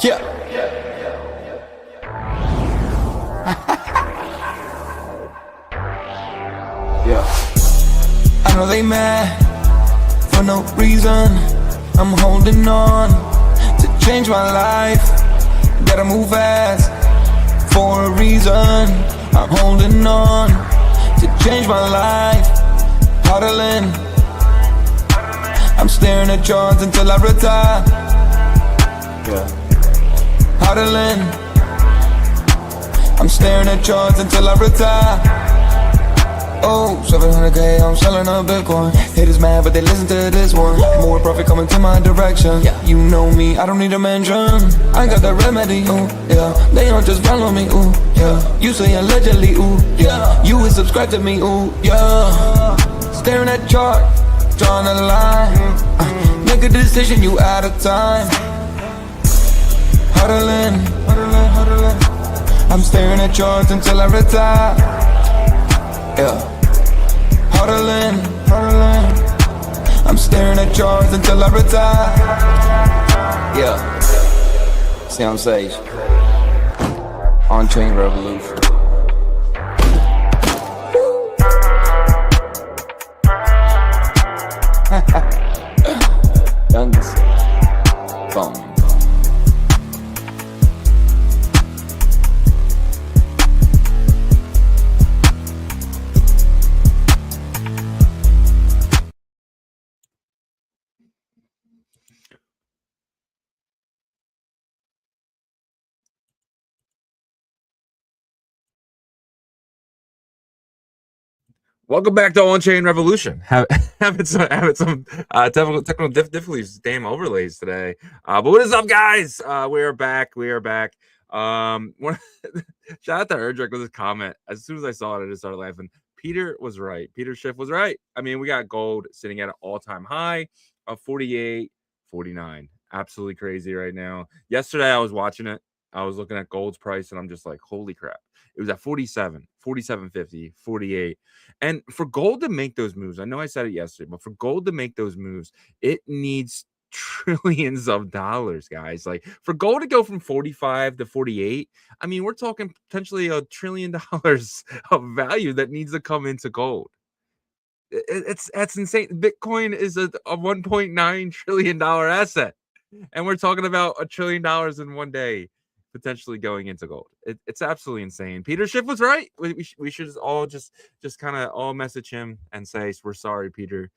Yeah. Yeah. I know they mad for no reason. I'm holding on to change my life. Gotta move fast for a reason. I'm holding on to change my life. Huddling. I'm staring at charts until I retire. Yeah. Huddling. I'm staring at charts until I retire. Oh, 700K, I'm selling a Bitcoin. Haters mad, but they listen to this one. More profit coming to my direction. Yeah, you know me, I don't need a mention. I got the remedy, ooh, yeah. They don't just follow me, ooh, yeah. You say allegedly, ooh, yeah. You would subscribe to me, ooh, yeah. Staring at chart, drawing a line. Make a decision, you out of time. Huddling, huddling, huddling. I'm staring at charts until I retire. Yeah. Huddling, huddling. I'm staring at charts until I retire. Yeah. Stay on stage. On-chain revolution. Youngest. Phone. Welcome back to OnChain Revolution. Having some technical difficulties, damn overlays today. But what is up, guys? We are back. Shout out to Erdrick with his comment. As soon as I saw it, I just started laughing. Peter was right. Peter Schiff was right. I mean, we got gold sitting at an all-time high of 48.49. Absolutely crazy right now. Yesterday, I was watching it. I was looking at gold's price, and I'm just like, holy crap. It was at 47, 47.50, 48. And for gold to make those moves, I know I said it yesterday, but for gold to make those moves, it needs trillions of dollars, guys. Like for gold to go from 45 to 48, I mean, we're talking potentially $1 trillion of value that needs to come into gold. That's insane. Bitcoin is a $1.9 trillion asset, and we're talking about $1 trillion in one day potentially going into gold. It's absolutely insane. Peter Schiff was right. We should all just kind of all message him and say we're sorry, Peter.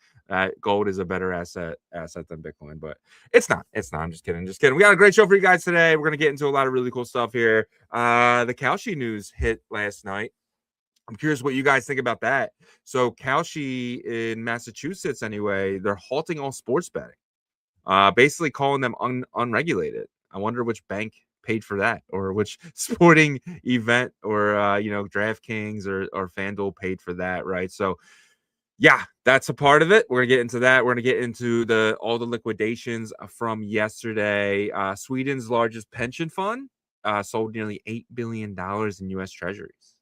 Gold is a better asset than Bitcoin, but it's not. I'm just kidding. We got a great show for you guys today. We're gonna get into a lot of really cool stuff here. The Kalshi news hit last night. I'm curious what you guys think about that. So Kalshi in Massachusetts, anyway, they're halting all sports betting, basically calling them unregulated. I wonder which bank paid for that, or which sporting event, or DraftKings or FanDuel paid for that, right? So yeah, that's a part of it. We're gonna get into that. We're gonna get into all the liquidations from yesterday. Sweden's largest pension fund sold nearly $8 billion in U.S. Treasuries.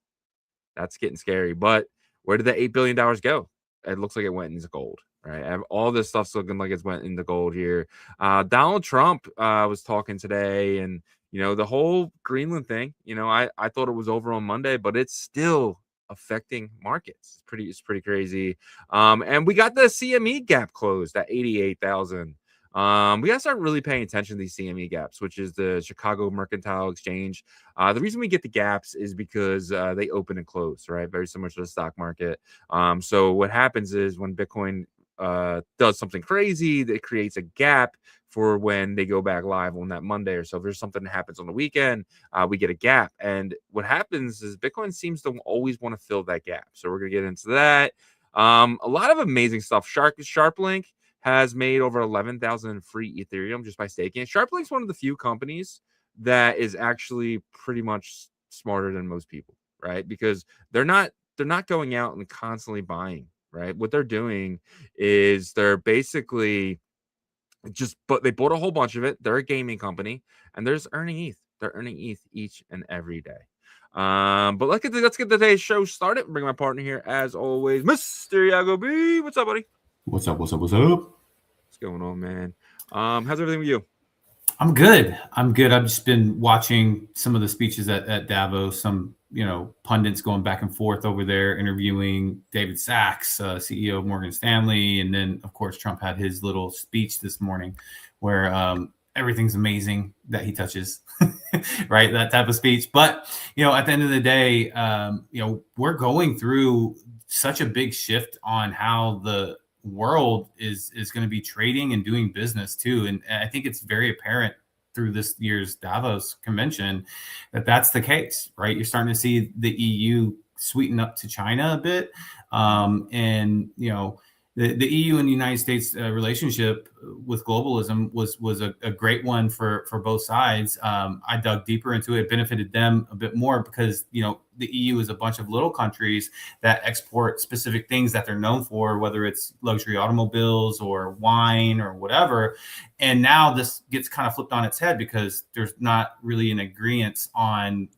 That's getting scary. But where did the $8 billion go? It looks like it went into gold. Right, all this stuff's looking like it's went into gold here. Donald Trump was talking today, and the whole Greenland thing. I thought it was over on Monday, but it's still affecting markets. It's pretty crazy. And we got the CME gap closed at 88,000. We gotta start really paying attention to these CME gaps, which is the Chicago Mercantile Exchange. The reason we get the gaps is because they open and close, right? Very similar to the stock market. So what happens is when Bitcoin does something crazy, that creates a gap for when they go back live on that Monday or so. If there's something that happens on the weekend, we get a gap. And what happens is Bitcoin seems to always want to fill that gap. So we're going to get into that. A lot of amazing stuff. SharpLink has made over 11,000 free Ethereum just by staking. SharpLink's one of the few companies that is actually pretty much smarter than most people, right? Because they're not going out and constantly buying. Right, what they're doing is they're basically but they bought a whole bunch of it. They're a gaming company, and they're just earning ETH. They're earning ETH each and every day. But let's get today's show started. Bring my partner here as always, Mr. Yagobi. What's up, buddy? What's up? What's going on, man? How's everything with you? I'm good. I'm good. I've just been watching some of the speeches at Davos, some, pundits going back and forth over there, interviewing David Sachs, CEO of Morgan Stanley. And then, of course, Trump had his little speech this morning where everything's amazing that he touches, right? That type of speech. But, at the end of the day, we're going through such a big shift on how the world is going to be trading and doing business too. And I think it's very apparent through this year's Davos convention that that's the case, right? You're starting to see the EU sweeten up to China a bit. And, the EU and the United States relationship with globalism was a great one for both sides. I dug deeper into it. It benefited them a bit more because, the EU is a bunch of little countries that export specific things that they're known for, whether it's luxury automobiles or wine or whatever. And now this gets kind of flipped on its head because there's not really an agreement on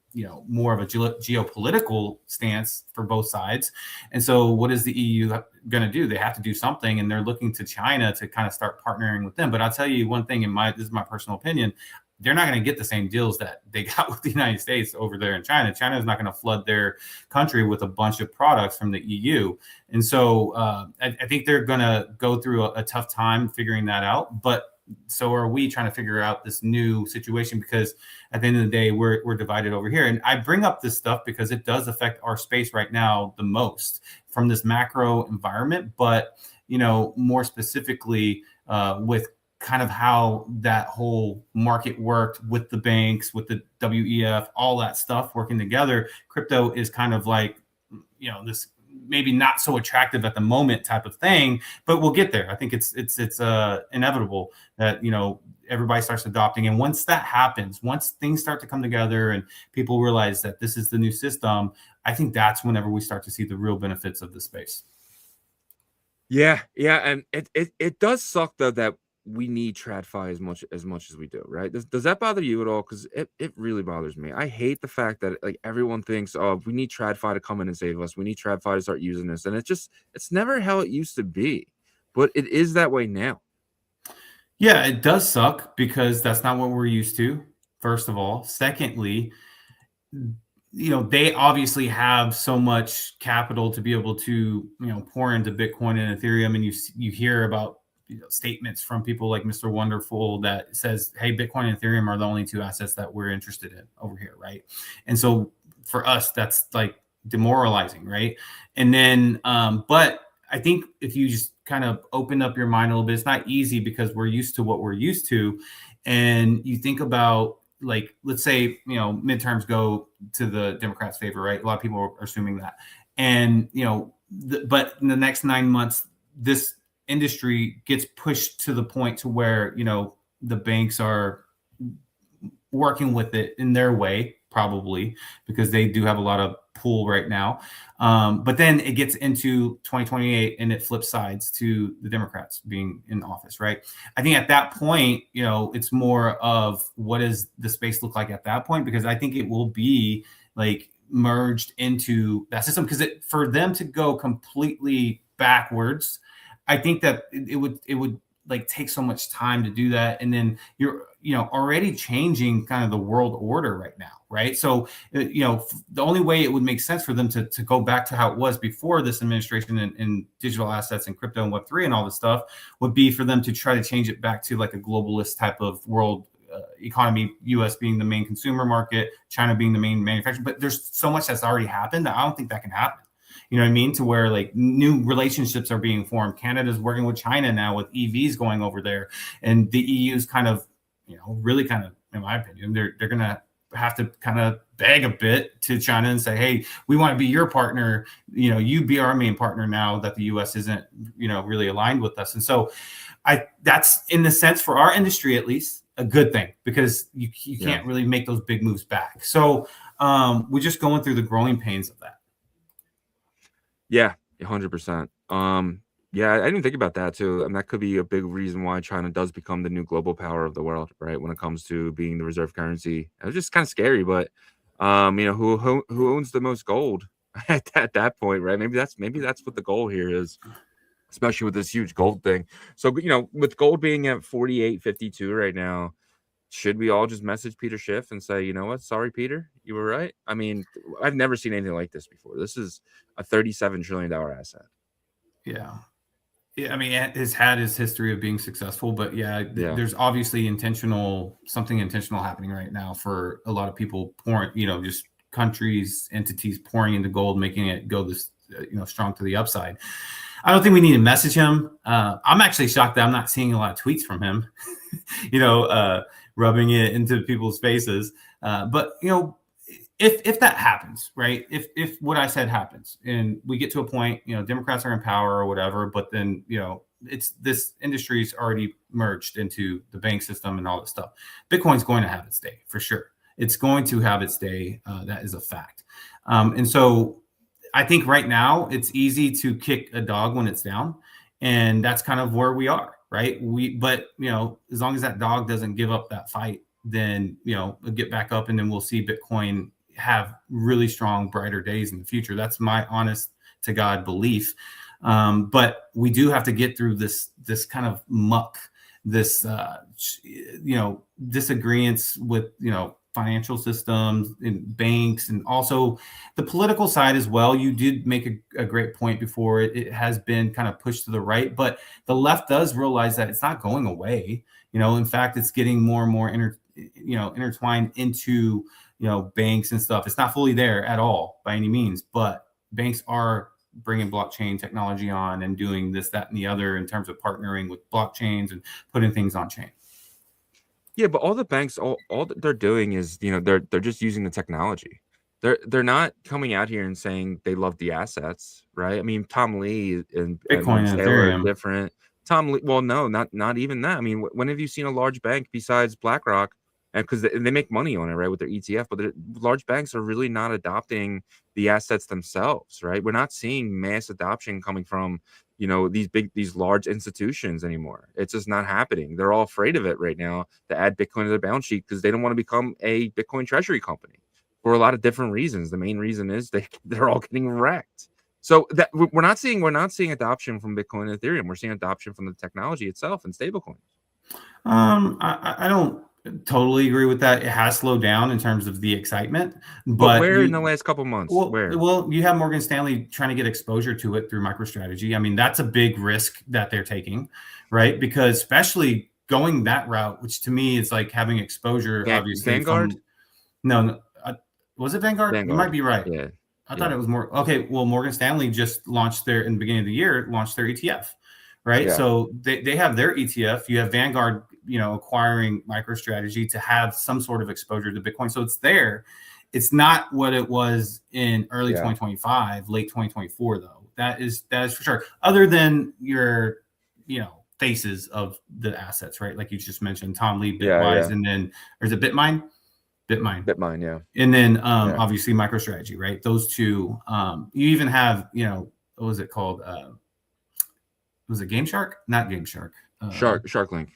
more of a geopolitical stance for both sides. And so what is the EU going to do? They have to do something, and they're looking to China to kind of start partnering with them. But I'll tell you one thing, this is my personal opinion, they're not going to get the same deals that they got with the United States over there in China. China is not going to flood their country with a bunch of products from the EU. And so I think they're going to go through a tough time figuring that out. But so are we trying to figure out this new situation, because at the end of the day, we're divided over here. And I bring up this stuff because it does affect our space right now the most from this macro environment, but, more specifically with kind of how that whole market worked with the banks, with the WEF, all that stuff working together. Crypto is kind of like, this maybe not so attractive at the moment type of thing, but we'll get there. I think it's inevitable that, everybody starts adopting. And once that happens, once things start to come together and people realize that this is the new system, I think that's whenever we start to see the real benefits of the space. Yeah. And it does suck though that we need TradFi as much as we do, right? Does that bother you at all? Because it really bothers me. I hate the fact that like everyone thinks, oh, we need TradFi to come in and save us. We need TradFi to start using this, and it's never how it used to be, but it is that way now. Yeah, it does suck because that's not what we're used to. First of all, secondly, they obviously have so much capital to be able to pour into Bitcoin and Ethereum, and you hear about statements from people like Mr. Wonderful that says, hey, Bitcoin and Ethereum are the only two assets that we're interested in over here, right? And so for us, that's like demoralizing, right? And then, but I think if you just kind of open up your mind a little bit, it's not easy because we're used to what we're used to. And you think about, like, let's say, midterms go to the Democrats' favor, right? A lot of people are assuming that. And, but in the next 9 months, this industry gets pushed to the point to where the banks are working with it in their way, probably because they do have a lot of pull right now, but then it gets into 2028 and it flips sides to the Democrats being in office, right? I think at that point, it's more of what does the space look like at that point, because I think it will be like merged into that system, because for them to go completely backwards, I think that it would like take so much time to do that. And then you're, already changing kind of the world order right now, right? So, the only way it would make sense for them to go back to how it was before this administration in digital assets and crypto and Web3 and all this stuff would be for them to try to change it back to like a globalist type of world economy, US being the main consumer market, China being the main manufacturer. But there's so much that's already happened that I don't think that can happen. You know what I mean? To where like new relationships are being formed. Canada's working with China now with EVs going over there. And the EU's kind of, really kind of, in my opinion, they're going to have to kind of beg a bit to China and say, hey, we want to be your partner. You be our main partner now that the US isn't, really aligned with us. And so that's in the sense for our industry, at least, a good thing, because you can't really make those big moves back. So we're just going through the growing pains of that. Yeah, 100%. Yeah, I didn't think about that too. And that could be a big reason why China does become the new global power of the world, right? When it comes to being the reserve currency. It's just kind of scary, but who owns the most gold at that point, right? Maybe that's what the goal here is, especially with this huge gold thing. So, with gold being at 48.52 right now, should we all just message Peter Schiff and say, you know what, sorry, Peter, you were right? I mean, I've never seen anything like this before. This is a $37 trillion asset. Yeah. I mean, it's had his history of being successful, but there's obviously something intentional happening right now for a lot of people pouring, just countries, entities pouring into gold, making it go this, strong to the upside. I don't think we need to message him. I'm actually shocked that I'm not seeing a lot of tweets from him, rubbing it into people's faces. But if that happens, right? If what I said happens and we get to a point, Democrats are in power or whatever, but then, it's this industry's already merged into the bank system and all that stuff. Bitcoin's going to have its day for sure. It's going to have its day. That is a fact. And so I think right now it's easy to kick a dog when it's down. And that's kind of where we are, right? But as long as that dog doesn't give up that fight, then, we'll get back up and then we'll see Bitcoin have really strong, brighter days in the future. That's my honest to God belief. But we do have to get through this kind of muck, this, disagreements with, financial systems and banks, and also the political side as well. You did make a great point before. It has been kind of pushed to the right, but the left does realize that it's not going away. In fact, it's getting more and more intertwined into, banks and stuff. It's not fully there at all by any means, but banks are bringing blockchain technology on and doing this, that, and the other in terms of partnering with blockchains and putting things on chain. Yeah, but all the banks, all that they're doing is, they're just using the technology. They're not coming out here and saying they love the assets, right? I mean, Tom Lee and Bitcoin and Ethereum are different. Tom Lee, well, no, not even that. I mean, when have you seen a large bank besides BlackRock? And because they make money on it, right, with their ETF, but the large banks are really not adopting the assets themselves, right? We're not seeing mass adoption coming from, these large institutions anymore. It's just not happening. They're all afraid of it right now to add Bitcoin to their balance sheet because they don't want to become a Bitcoin treasury company for a lot of different reasons. The main reason is they're all getting wrecked. So that we're not seeing adoption from Bitcoin and Ethereum. We're seeing adoption from the technology itself and stablecoins. I don't totally agree with that. It has slowed down in terms of the excitement, but where in the last couple months? Well, you have Morgan Stanley trying to get exposure to it through MicroStrategy. I mean, that's a big risk that they're taking, right? Because especially going that route, which to me is like having exposure. Obviously, Vanguard. Was it Vanguard? You might be right. Yeah, I thought it was more. Okay, well, Morgan Stanley just launched in the beginning of the year, launched their ETF, right? Yeah. So they have their ETF. You have Vanguard, acquiring MicroStrategy to have some sort of exposure to Bitcoin. So it's there. It's not what it was in early 2025, late 2024, though. That is for sure. Other than your, faces of the assets, right? Like you just mentioned, Tom Lee, Bitwise, and then there's a Bitmine, yeah. And then obviously MicroStrategy, right? Those two. You even have, what was it called? Was it Game Shark? Not Game Shark. SharpLink.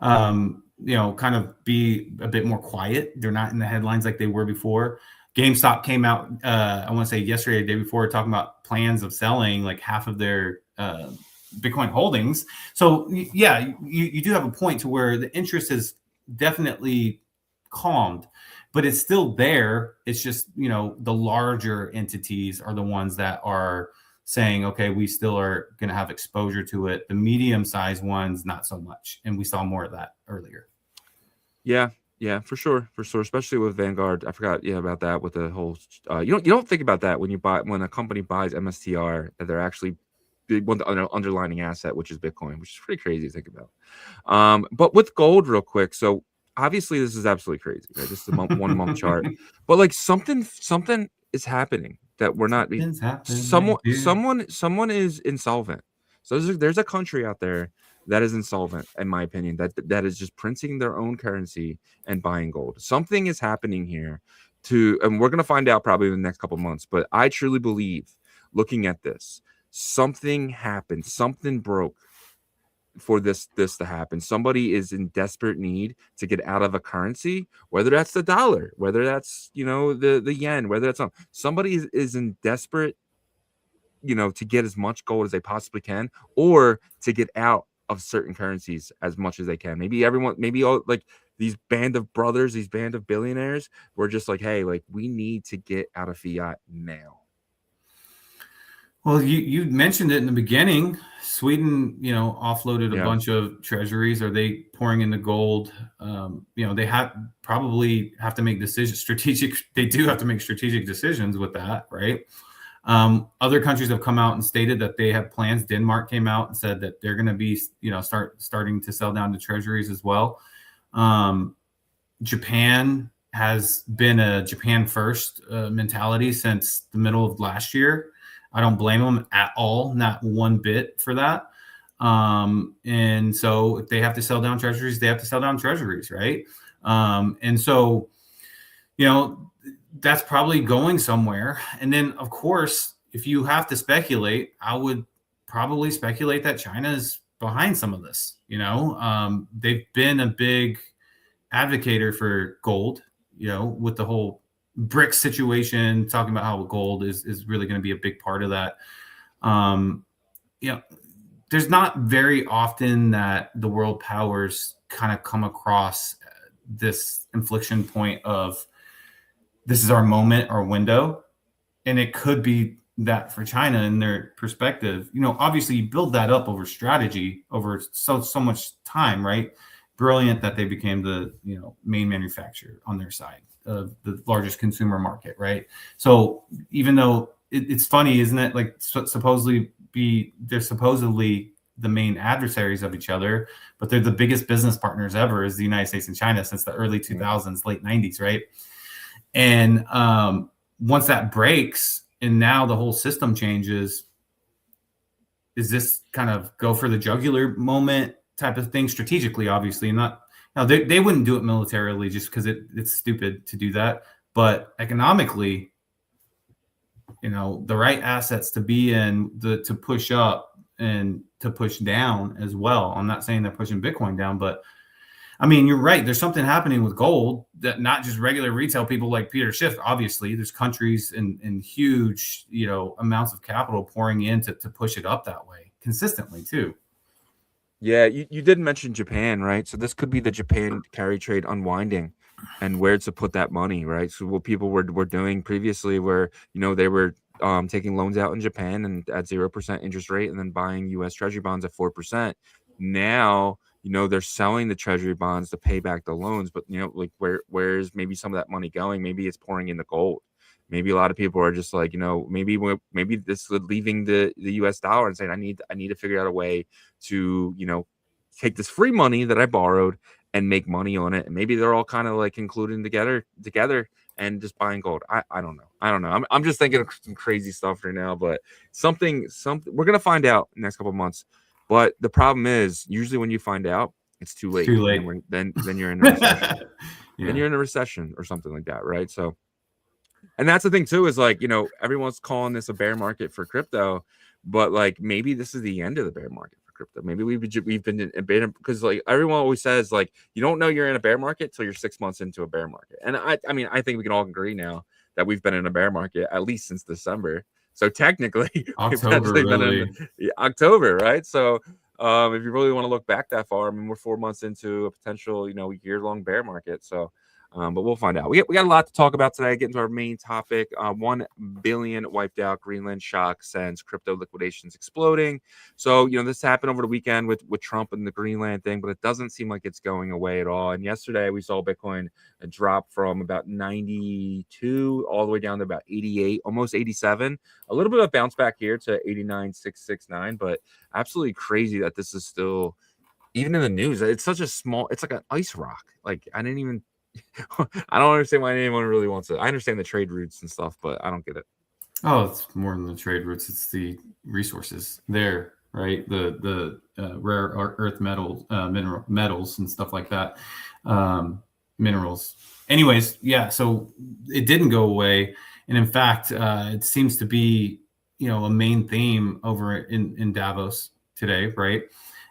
Kind of be a bit more quiet. They're not in the headlines like they were before. GameStop came out, I want to say yesterday, the day before, talking about plans of selling like half of their Bitcoin holdings. So yeah, you do have a point to where the interest is definitely calmed, but it's still there. It's just, the larger entities are the ones that are saying, okay, we still are going to have exposure to it. The medium-sized ones, not so much. And we saw more of that earlier. Yeah, for sure. Especially with Vanguard. I forgot, about that with the whole, you don't think about that when a company buys MSTR, that they're actually one underlining asset, which is Bitcoin, which is pretty crazy to think about. But with gold real quick. So obviously this is absolutely crazy, right? This is a 1 month chart, but like something is happening that we're not. Someone is insolvent. So there's a country out there that is insolvent, in my opinion, that is just printing their own currency and buying gold. Something is happening here and we're going to find out probably in the next couple of months, but I truly believe, looking at this, something happened, something broke for this to happen. Somebody is in desperate need to get out of a currency, whether that's the dollar, whether that's the yen, whether that's somebody is in desperate to get as much gold as they possibly can, or to get out of certain currencies as much as they can. Maybe everyone, maybe all like these band of brothers, these band of billionaires were just like, hey, like we need to get out of fiat now. Well, you mentioned it in the beginning. Sweden, offloaded a Yeah. bunch of treasuries. Are they pouring into gold? They probably have to make decisions, They do have to make strategic decisions with that, right? Other countries have come out and stated that they have plans. Denmark came out and said that they're going to be, starting to sell down to treasuries as well. Japan has been a Japan first mentality since the middle of last year. I don't blame them at all, not one bit for that. And so if they have to sell down treasuries, they have to sell down treasuries, right? And so, that's probably going somewhere. And then, of course, if you have to speculate, I would probably speculate that China is behind some of this. They've been a big advocator for gold, with the whole BRICS situation, talking about how gold is really going to be a big part of that. There's not very often that the world powers kind of come across this inflection point of this is our moment, our window. And it could be that for China in their perspective. Obviously you build that up over strategy, over so much time, right? Brilliant that they became the main manufacturer on their side of the largest consumer market, right? So even though it's funny, isn't it? Like they're supposedly the main adversaries of each other, but they're the biggest business partners ever, is the United States and China since the early 2000s, late 90s, right? And once that breaks and now the whole system changes, is this kind of go for the jugular moment type of thing strategically? Obviously not. Now they wouldn't do it militarily just because it's stupid to do that, but economically, the right assets to be in, to push up and to push down as well. I'm not saying they're pushing Bitcoin down, but I mean, you're right. There's something happening with gold that not just regular retail people like Peter Schiff. Obviously, there's countries and huge, amounts of capital pouring in to push it up that way consistently too. Yeah, you did mention Japan, right? So this could be the Japan carry trade unwinding and where to put that money, right? So what people were doing previously where, they were taking loans out in Japan and at 0% interest rate and then buying US Treasury bonds at 4%. Now, they're selling the Treasury bonds to pay back the loans, but, like where's maybe some of that money going? Maybe it's pouring into gold. Maybe a lot of people are just like, maybe this is leaving the US dollar and saying, I need to figure out a way to, take this free money that I borrowed and make money on it. And maybe they're all kind of like concluding together and just buying gold. I don't know. I'm just thinking of some crazy stuff right now, but something we're going to find out in the next couple of months. But the problem is usually when you find out, it's too late. Too late. Then you're in a recession. Yeah. Then you're in a recession or something like that, right? So, and that's the thing too, is like, everyone's calling this a bear market for crypto, but like maybe this is the end of the bear market for crypto. Maybe we've been in a bear, because like everyone always says, like, you don't know you're in a bear market till you're 6 months into a bear market. And I mean, I think we can all agree now that we've been in a bear market at least since December. So technically, October, really. October, right? So if you really want to look back that far, I mean, we're 4 months into a potential, year-long bear market. So, but we'll find out. We got a lot to talk about today. Get into our main topic. 1 billion wiped out. Greenland shock sends crypto liquidations exploding. So, this happened over the weekend with Trump and the Greenland thing, but it doesn't seem like it's going away at all. And yesterday we saw Bitcoin drop from about 92 all the way down to about 88, almost 87. A little bit of bounce back here to 89,669, but absolutely crazy that this is still even in the news. It's such a small, it's like an ice rock. Like I don't understand why anyone really wants it. I understand the trade routes and stuff, but I don't get it. Oh, it's more than the trade routes. It's the resources there, right? The rare earth metals and stuff like that. Minerals. Anyways, yeah. So it didn't go away, and in fact, it seems to be a main theme over in Davos today, right?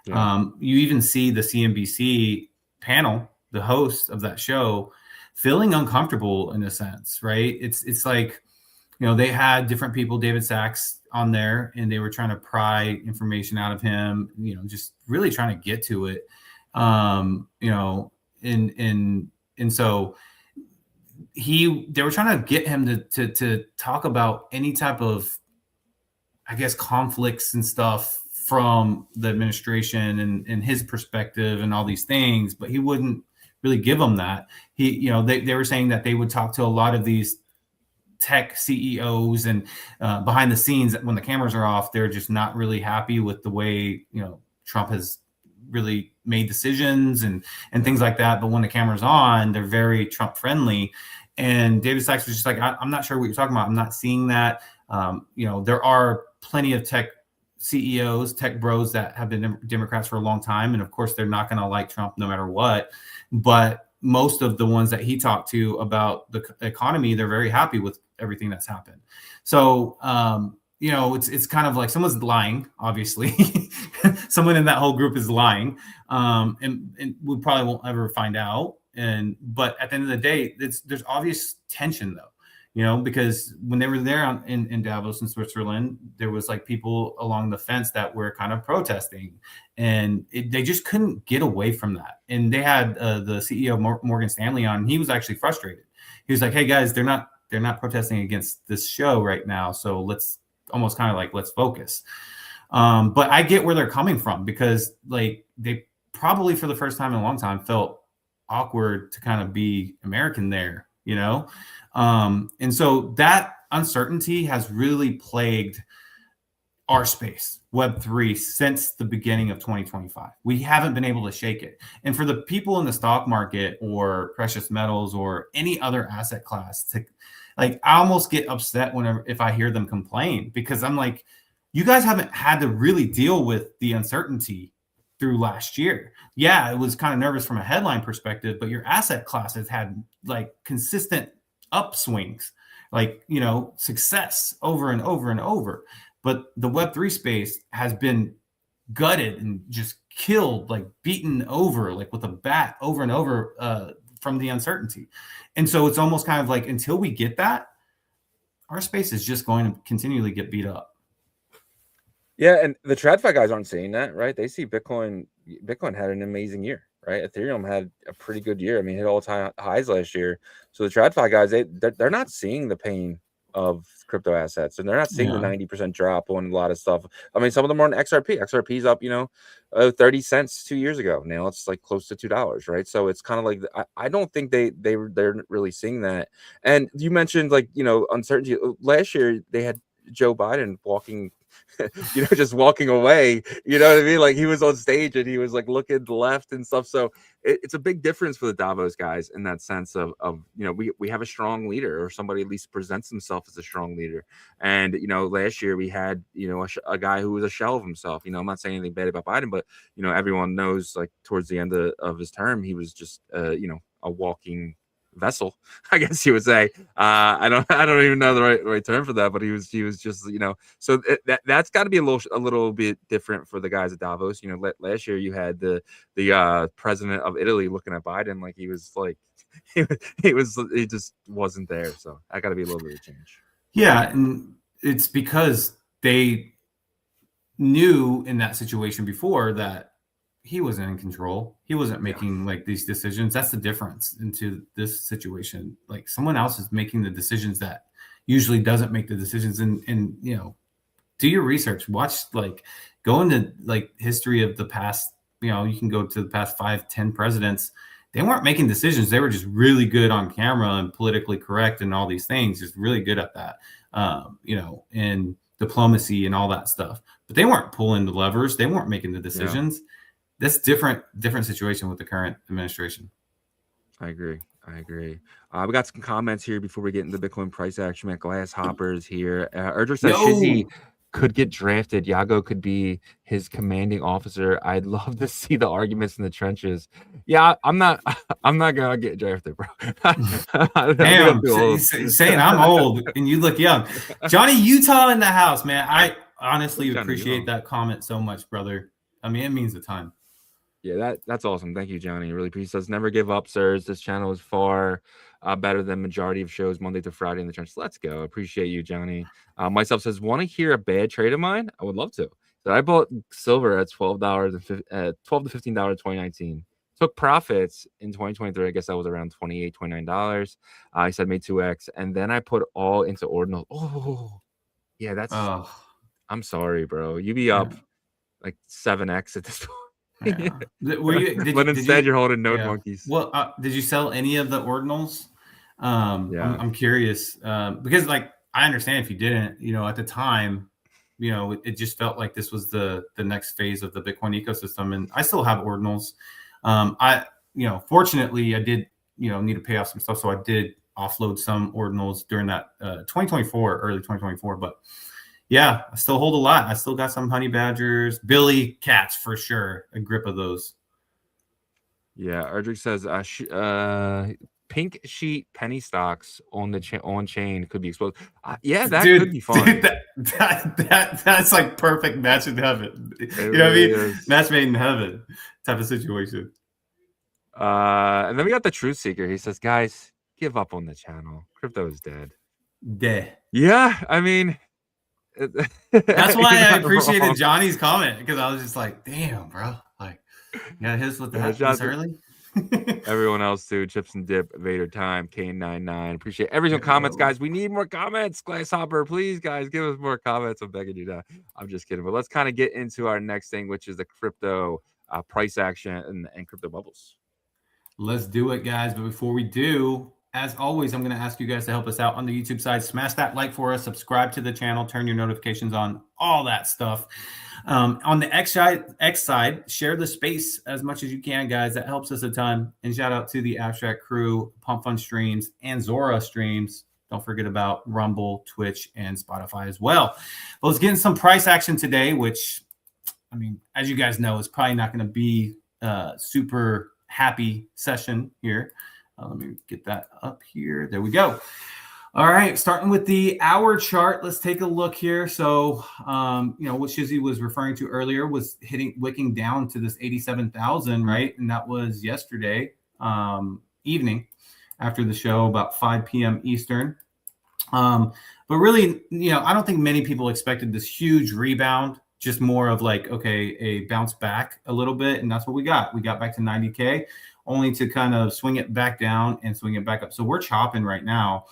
Yeah. You even see the CNBC panel, the host of that show, feeling uncomfortable in a sense, right? It's like they had different people, David Sachs, on there, and they were trying to pry information out of him, just really trying to get to it. And so they were trying to get him to talk about any type of, I guess, conflicts and stuff from the administration and his perspective and all these things, but he wouldn't really give them that. They were saying that they would talk to a lot of these tech CEOs, and behind the scenes, when the cameras are off, they're just not really happy with the way Trump has really made decisions and things like that. But when the camera's on, they're very Trump friendly. And David Sachs was just like, I'm not sure what you're talking about. I'm not seeing that. There are plenty of tech CEOs, tech bros that have been Democrats for a long time, and of course they're not going to like Trump no matter what. But most of the ones that he talked to about the economy, they're very happy with everything that's happened. So, it's kind of like someone's lying, obviously. Someone in that whole group is lying, and we probably won't ever find out. But at the end of the day, there's obvious tension, though, because when they were there in Davos in Switzerland, there was like people along the fence that were kind of protesting, and they just couldn't get away from that. And they had the CEO of Morgan Stanley on, and he was actually frustrated. He was like, "Hey guys, they're not protesting against this show right now, so let's almost kind of like, let's focus." But I get where they're coming from, because like they probably for the first time in a long time felt awkward to kind of be American there, and so that uncertainty has really plagued our space, Web3, since the beginning of 2025. We haven't been able to shake it. And for the people in the stock market or precious metals or any other asset class, I almost get upset if I hear them complain, because I'm like, you guys haven't had to really deal with the uncertainty through last year. Yeah, it was kind of nervous from a headline perspective, but your asset classes had like consistent upswings, success over and over and over. But the Web3 space has been gutted and just killed, like beaten over, like with a bat over and over from the uncertainty. And so it's almost kind of like, until we get that, our space is just going to continually get beat up. Yeah, and the TradFi guys aren't seeing that, right? They see Bitcoin had an amazing year, right? Ethereum had a pretty good year. I mean, hit all-time highs last year. So the TradFi guys, they're not seeing the pain of crypto assets, and they're not seeing the 90% drop on a lot of stuff. I mean, some of them are on XRP. XRP's up, 30 cents 2 years ago. Now it's like close to $2, right? So it's kind of like, I don't think they're really seeing that. And you mentioned uncertainty. Last year they had Joe Biden walking, just walking away, you know what I mean? Like, he was on stage and he was like looking left and stuff. So it's a big difference for the Davos guys in that sense of we have a strong leader, or somebody at least presents himself as a strong leader. And, last year we had, a guy who was a shell of himself. I'm not saying anything bad about Biden, but, everyone knows, like, towards the end of his term, he was just, a walking vessel, I guess you would say. I don't even know the right term for that, but he was just, so that's got to be a little bit different for the guys at Davos. Last year you had the president of Italy looking at Biden like he was like he just wasn't there. So that got to be a little bit of change. Yeah, and it's because they knew in that situation before that he wasn't in control. He wasn't making like these decisions. That's the difference into this situation. Like, someone else is making the decisions that usually doesn't make the decisions. And do your research. Watch, like, go into like history of the past. You can go to the past 5-10 presidents. They weren't making decisions. They were just really good on camera and politically correct and all these things. Just really good at that. And diplomacy and all that stuff. But they weren't pulling the levers. They weren't making the decisions. Yeah. That's different situation with the current administration. I agree. We got some comments here before we get into the Bitcoin price action. At Glass Hoppers here. Erdrick says Shizzy could get drafted. Yago could be his commanding officer. I'd love to see the arguments in the trenches. Yeah, I'm not gonna get drafted, bro. Damn, saying I'm old and you look young. Johnny Utah in the house, man. I honestly appreciate that comment so much, brother. I mean, it means a ton. Yeah, that's awesome. Thank you, Johnny. Really appreciate it. Says, never give up, sirs. This channel is far better than majority of shows Monday to Friday in the trench. Let's go. Appreciate you, Johnny. Myself says, want to hear a bad trade of mine? I would love to. So I bought silver at $12 $12 to $15 in 2019. Took profits in 2023. I guess that was around $28, $29. I said made 2x, and then I put all into ordinal. Oh, yeah, that's. Oh, I'm sorry, bro. You be up like 7x at this point. Yeah. Were you, but instead, you're holding node yeah. monkeys. Well, did you sell any of the ordinals? Yeah. I'm curious because, like, I understand if you didn't. At the time, it just felt like this was the next phase of the Bitcoin ecosystem, and I still have ordinals. Fortunately, I did, need to pay off some stuff, so I did offload some ordinals during that early 2024. But yeah, I still hold a lot. I still got some honey badgers, Billy cats for sure. A grip of those. Yeah, Erdrick says pink sheet penny stocks on the on chain could be exposed. Yeah, that could be fun. Dude, that's like perfect match in heaven. You know what I mean? Is. Match made in heaven type of situation. And then we got the Truth Seeker. He says, guys, give up on the channel. Crypto is dead. Dead. Yeah, I mean, that's why I appreciated Johnny's comment, because I was just like, damn, bro. Like, yeah, his with that this early. Everyone else too. Chips and Dip, Vader Time, Kane99. Appreciate every single comments, guys. We need more comments. Glasshopper, please, guys, give us more comments. I'm begging you to. I'm just kidding. But let's kind of get into our next thing, which is the crypto price action and crypto bubbles. Let's do it, guys. But before we do, as always, I'm going to ask you guys to help us out on the YouTube side. Smash that like for us. Subscribe to the channel. Turn your notifications on. All that stuff. On the X side, share the space as much as you can, guys. That helps us a ton. And shout out to the Abstract crew, Pump Fund streams, and Zora streams. Don't forget about Rumble, Twitch, and Spotify as well. But let's get in some price action today, which, I mean, as you guys know, is probably not going to be super happy session here. Let me get that up here. There we go. All right, starting with the hour chart, let's take a look here. So, what Shizzy was referring to earlier was wicking down to this 87,000, right? And that was yesterday evening after the show, about 5 p.m. Eastern. But really, I don't think many people expected this huge rebound. Just more of like, okay, a bounce back a little bit, and that's what we got. We got back to 90K, only to kind of swing it back down and swing it back up. So we're chopping right now.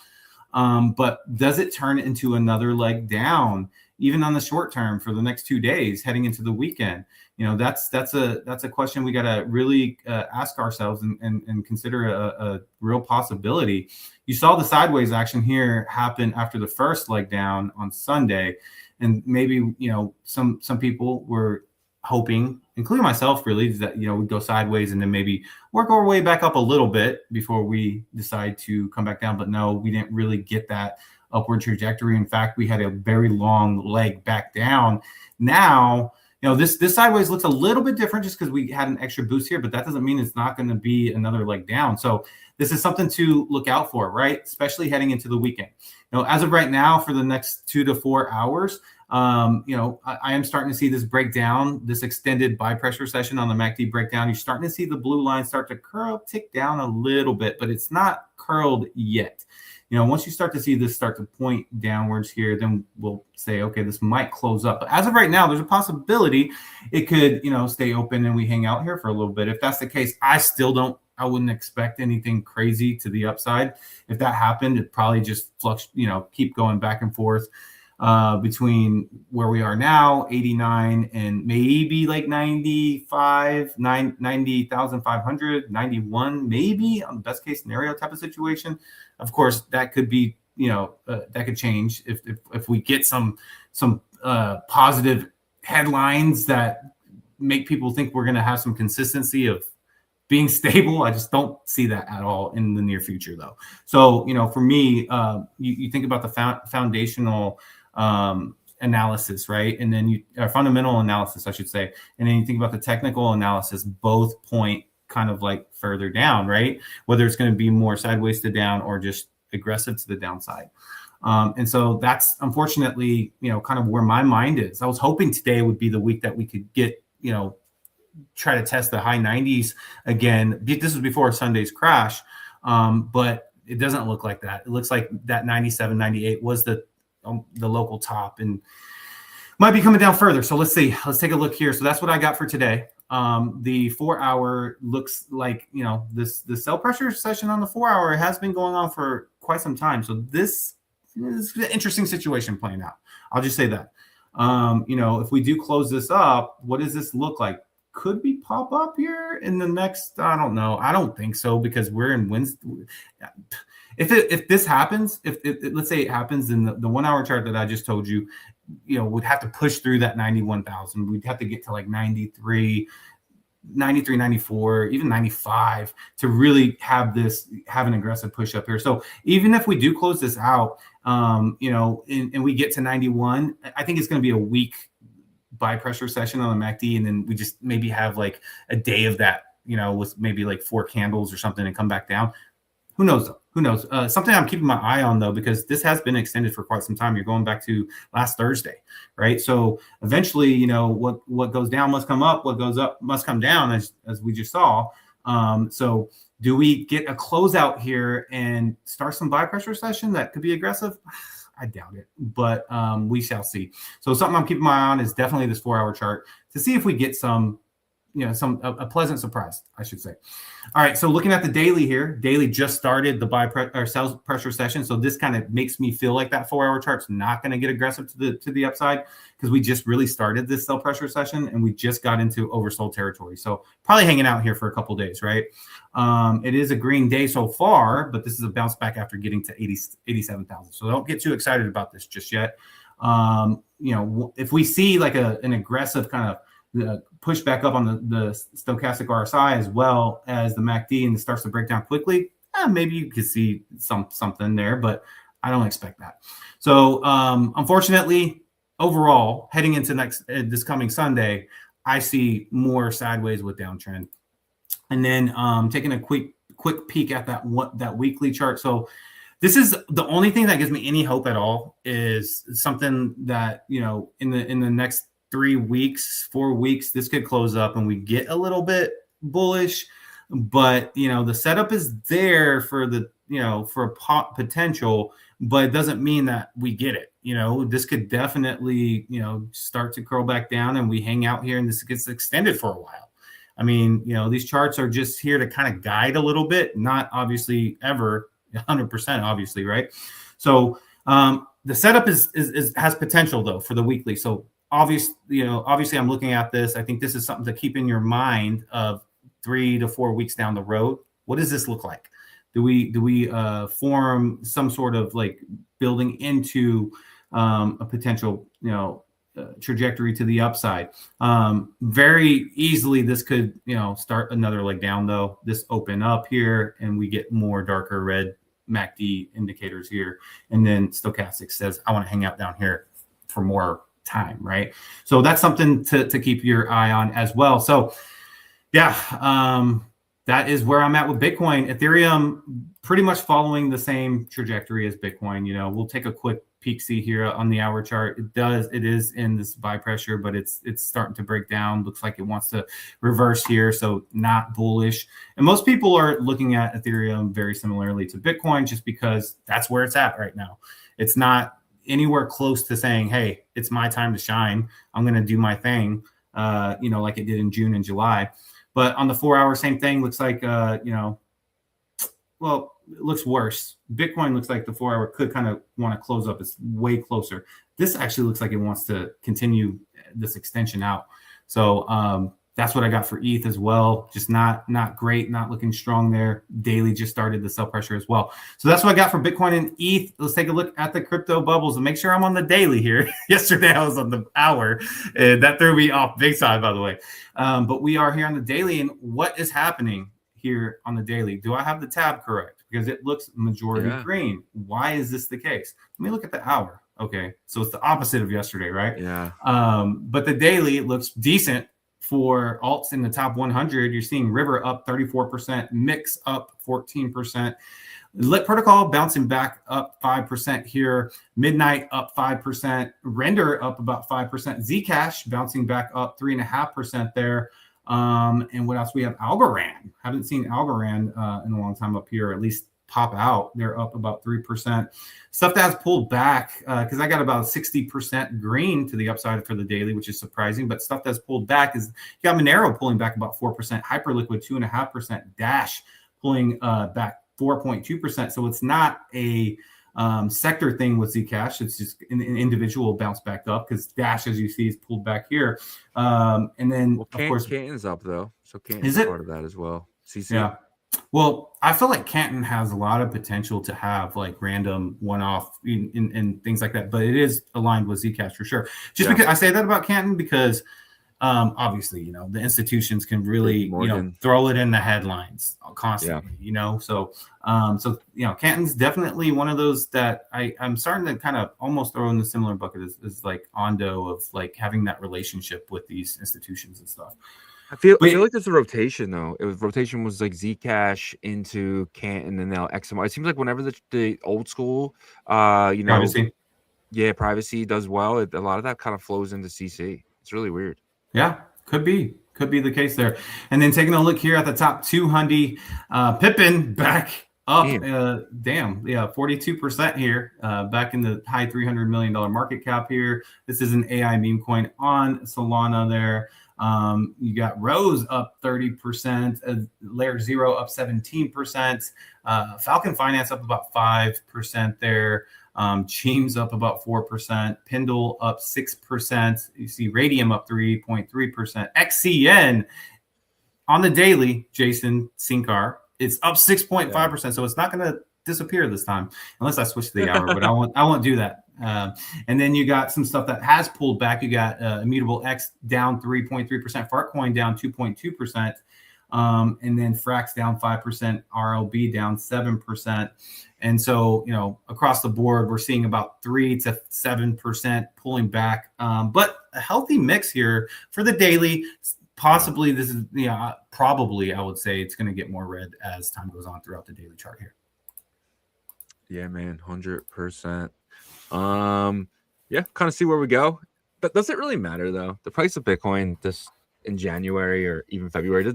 But does it turn into another leg down, even on the short term for the next 2 days heading into the weekend? That's a question we got to really ask ourselves and consider a real possibility. You saw the sideways action here happen after the first leg down on Sunday. And maybe, some people were hoping, including myself, really, that, we'd go sideways and then maybe work our way back up a little bit before we decide to come back down. But no, we didn't really get that upward trajectory. In fact, we had a very long leg back down. Now, this sideways looks a little bit different just because we had an extra boost here, but that doesn't mean it's not going to be another leg down. So this is something to look out for, right? Especially heading into the weekend. As of right now, for the next 2 to 4 hours, I am starting to see this breakdown, this extended buy pressure session on the MACD breakdown. You're starting to see the blue line start to curl, tick down a little bit, but it's not curled yet. Once you start to see this start to point downwards here, then we'll say, okay, this might close up. But as of right now, there's a possibility it could, stay open and we hang out here for a little bit. If that's the case, I wouldn't expect anything crazy to the upside. If that happened, it'd probably just keep going back and forth between where we are now, 89, and maybe like 95, 90,500, 91, maybe on the best case scenario type of situation. Of course, that could be, that could change if we get some positive headlines that make people think we're going to have some consistency of being stable. I just don't see that at all in the near future, though. So, for me, you think about the foundational analysis, right? And then fundamental analysis, I should say. And then you think about the technical analysis, both point kind of like further down, right? Whether it's going to be more sideways to down or just aggressive to the downside. And so that's unfortunately, kind of where my mind is. I was hoping today would be the week that we could get, try to test the high 90s again. This was before Sunday's crash. But it doesn't look like that. It looks like that 97, 98 was the local top and might be coming down further. So let's see. Let's take a look here. So that's what I got for today. The 4 hour looks like, the sell pressure session on the 4 hour has been going on for quite some time. So this is an interesting situation playing out. I'll just say that. If we do close this up, what does this look like? Could we pop up here in the next? I don't know. I don't think so, because we're in Wednesday. If this happens, if let's say it happens in the 1 hour chart that I just told you, we'd have to push through that 91,000. We'd have to get to like 93, 94, even 95 to really have an aggressive push up here. So even if we do close this out, and we get to 91, I think it's going to be a weak buy pressure session on the MACD, and then we just maybe have like a day of that, with maybe like 4 candles or something and come back down. Who knows though? Who knows? Something I'm keeping my eye on though, because this has been extended for quite some time. You're going back to last Thursday, right? So eventually, what goes down must come up. What goes up must come down, as we just saw. So do we get a closeout here and start some buy pressure session that could be aggressive? I doubt it, but we shall see. So something I'm keeping my eye on is definitely this 4 hour chart to see if we get a pleasant surprise, I should say. All right, so looking at the daily here, daily just started the sell pressure session. So this kind of makes me feel like that 4 hour chart's not going to get aggressive to the upside, because we just really started this sell pressure session and we just got into oversold territory. So probably hanging out here for a couple days, right? It is a green day so far, but this is a bounce back after getting to 87,000. So don't get too excited about this just yet. If we see like an aggressive kind of push back up on the stochastic RSI as well as the MACD, and it starts to break down quickly, maybe you could see something there, but I don't expect that. So unfortunately, overall, heading into this coming Sunday, I see more sideways with downtrend. And then taking a quick peek at that weekly chart. So this is the only thing that gives me any hope at all, is something that in the next 3 weeks, 4 weeks, this could close up and we get a little bit bullish, but the setup is there for for potential, but it doesn't mean that we get it. This could definitely start to curl back down and we hang out here and this gets extended for a while. I mean, these charts are just here to kind of guide a little bit, not obviously ever 100%, obviously, right? So the setup has potential though for the weekly. So obviously I'm looking at this. I think this is something to keep in your mind of 3 to 4 weeks down the road. What does this look like? Do we form some sort of like building into a potential trajectory to the upside? Very easily this could start another leg down though. This open up here and we get more darker red MACD indicators here, and then stochastic says I want to hang out down here for more time, right? So that's something to keep your eye on as well. So yeah, that is where I'm at with Bitcoin. Ethereum pretty much following the same trajectory as Bitcoin. We'll take a quick peek see here on the hour chart. It is in this buy pressure, but it's starting to break down. Looks like it wants to reverse here, so not bullish. And most people are looking at Ethereum very similarly to Bitcoin, just because that's where it's at right now. It's not anywhere close to saying, hey, it's my time to shine, I'm going to do my thing, like it did in June and July. But on the 4 hour, same thing. Looks like, well, it looks worse. Bitcoin looks like the 4 hour could kind of want to close up. It's way closer. This actually looks like it wants to continue this extension out. So that's what I got for ETH as well. Just not great, not looking strong there. Daily just started the sell pressure as well. So that's what I got for Bitcoin and ETH. Let's take a look at the crypto bubbles and make sure I'm on the daily here. Yesterday I was on the hour, and that threw me off big time, by the way. But we are here on the daily, and what is happening here on the daily? Do I have the tab correct? Because it looks majority green. Why is this the case? Let me look at the hour. Okay, so it's the opposite of yesterday, right? Yeah. But the daily looks decent for alts in the top 100. You're seeing River up 34%, Mix up 14%, Lit Protocol bouncing back up 5% here, Midnight up 5%, Render up about 5%, Zcash bouncing back up 3.5% there. And what else? We have Algorand. Haven't seen Algorand in a long time up here, at least pop out. They're up about 3%. Stuff that has pulled back, because I got about 60% green to the upside for the daily, which is surprising. But stuff that's pulled back is, you got Monero pulling back about 4%, Hyperliquid 2.5%, Dash pulling back 4.2%. So it's not a sector thing with Zcash. It's just an individual bounce back up, because Dash, as you see, is pulled back here. And then, of course, Canton's up though, so Canton's part of that as well. CC. Yeah. Well, I feel like Canton has a lot of potential to have like random one-off and things like that, but it is aligned with Zcash for sure. Just because I say that about Canton, because obviously, you know, the institutions can really, you know, throw it in the headlines constantly, you know. So you know, Canton's definitely one of those that I'm starting to kind of almost throw in the similar bucket as like Ondo, of like having that relationship with these institutions and stuff. I feel like there's a rotation though. Rotation was like Zcash into Canton and now XMR. It seems like whenever the old school, you know, privacy does well, a lot of that kind of flows into CC. It's really weird. Yeah, could be the case there. And then taking a look here at the top 200, Pippin back up. Damn, 42% here, back in the high $300 million market cap here. This is an AI meme coin on Solana there. You got Rose up 30%, Layer Zero up 17%, Falcon Finance up about 5% there. Cheems up about 4%, Pendle up 6%. You see Radium up 3.3%. XCN on the daily, Jason Sinkar, it's up 6.5%. So it's not going to disappear this time, unless I switch to the hour. But I won't do that. And then you got some stuff that has pulled back. You got Immutable X down 3.3%, Fartcoin down 2.2%. And then Frax down 5%, RLB down 7%. And so, you know, across the board, we're seeing about 3 to 7% pulling back. But a healthy mix here for the daily. Possibly this is, you know, probably I would say it's going to get more red as time goes on throughout the daily chart here. Yeah, man, 100%. Yeah, kind of see where we go. But does it really matter though? The price of Bitcoin this in January or even February,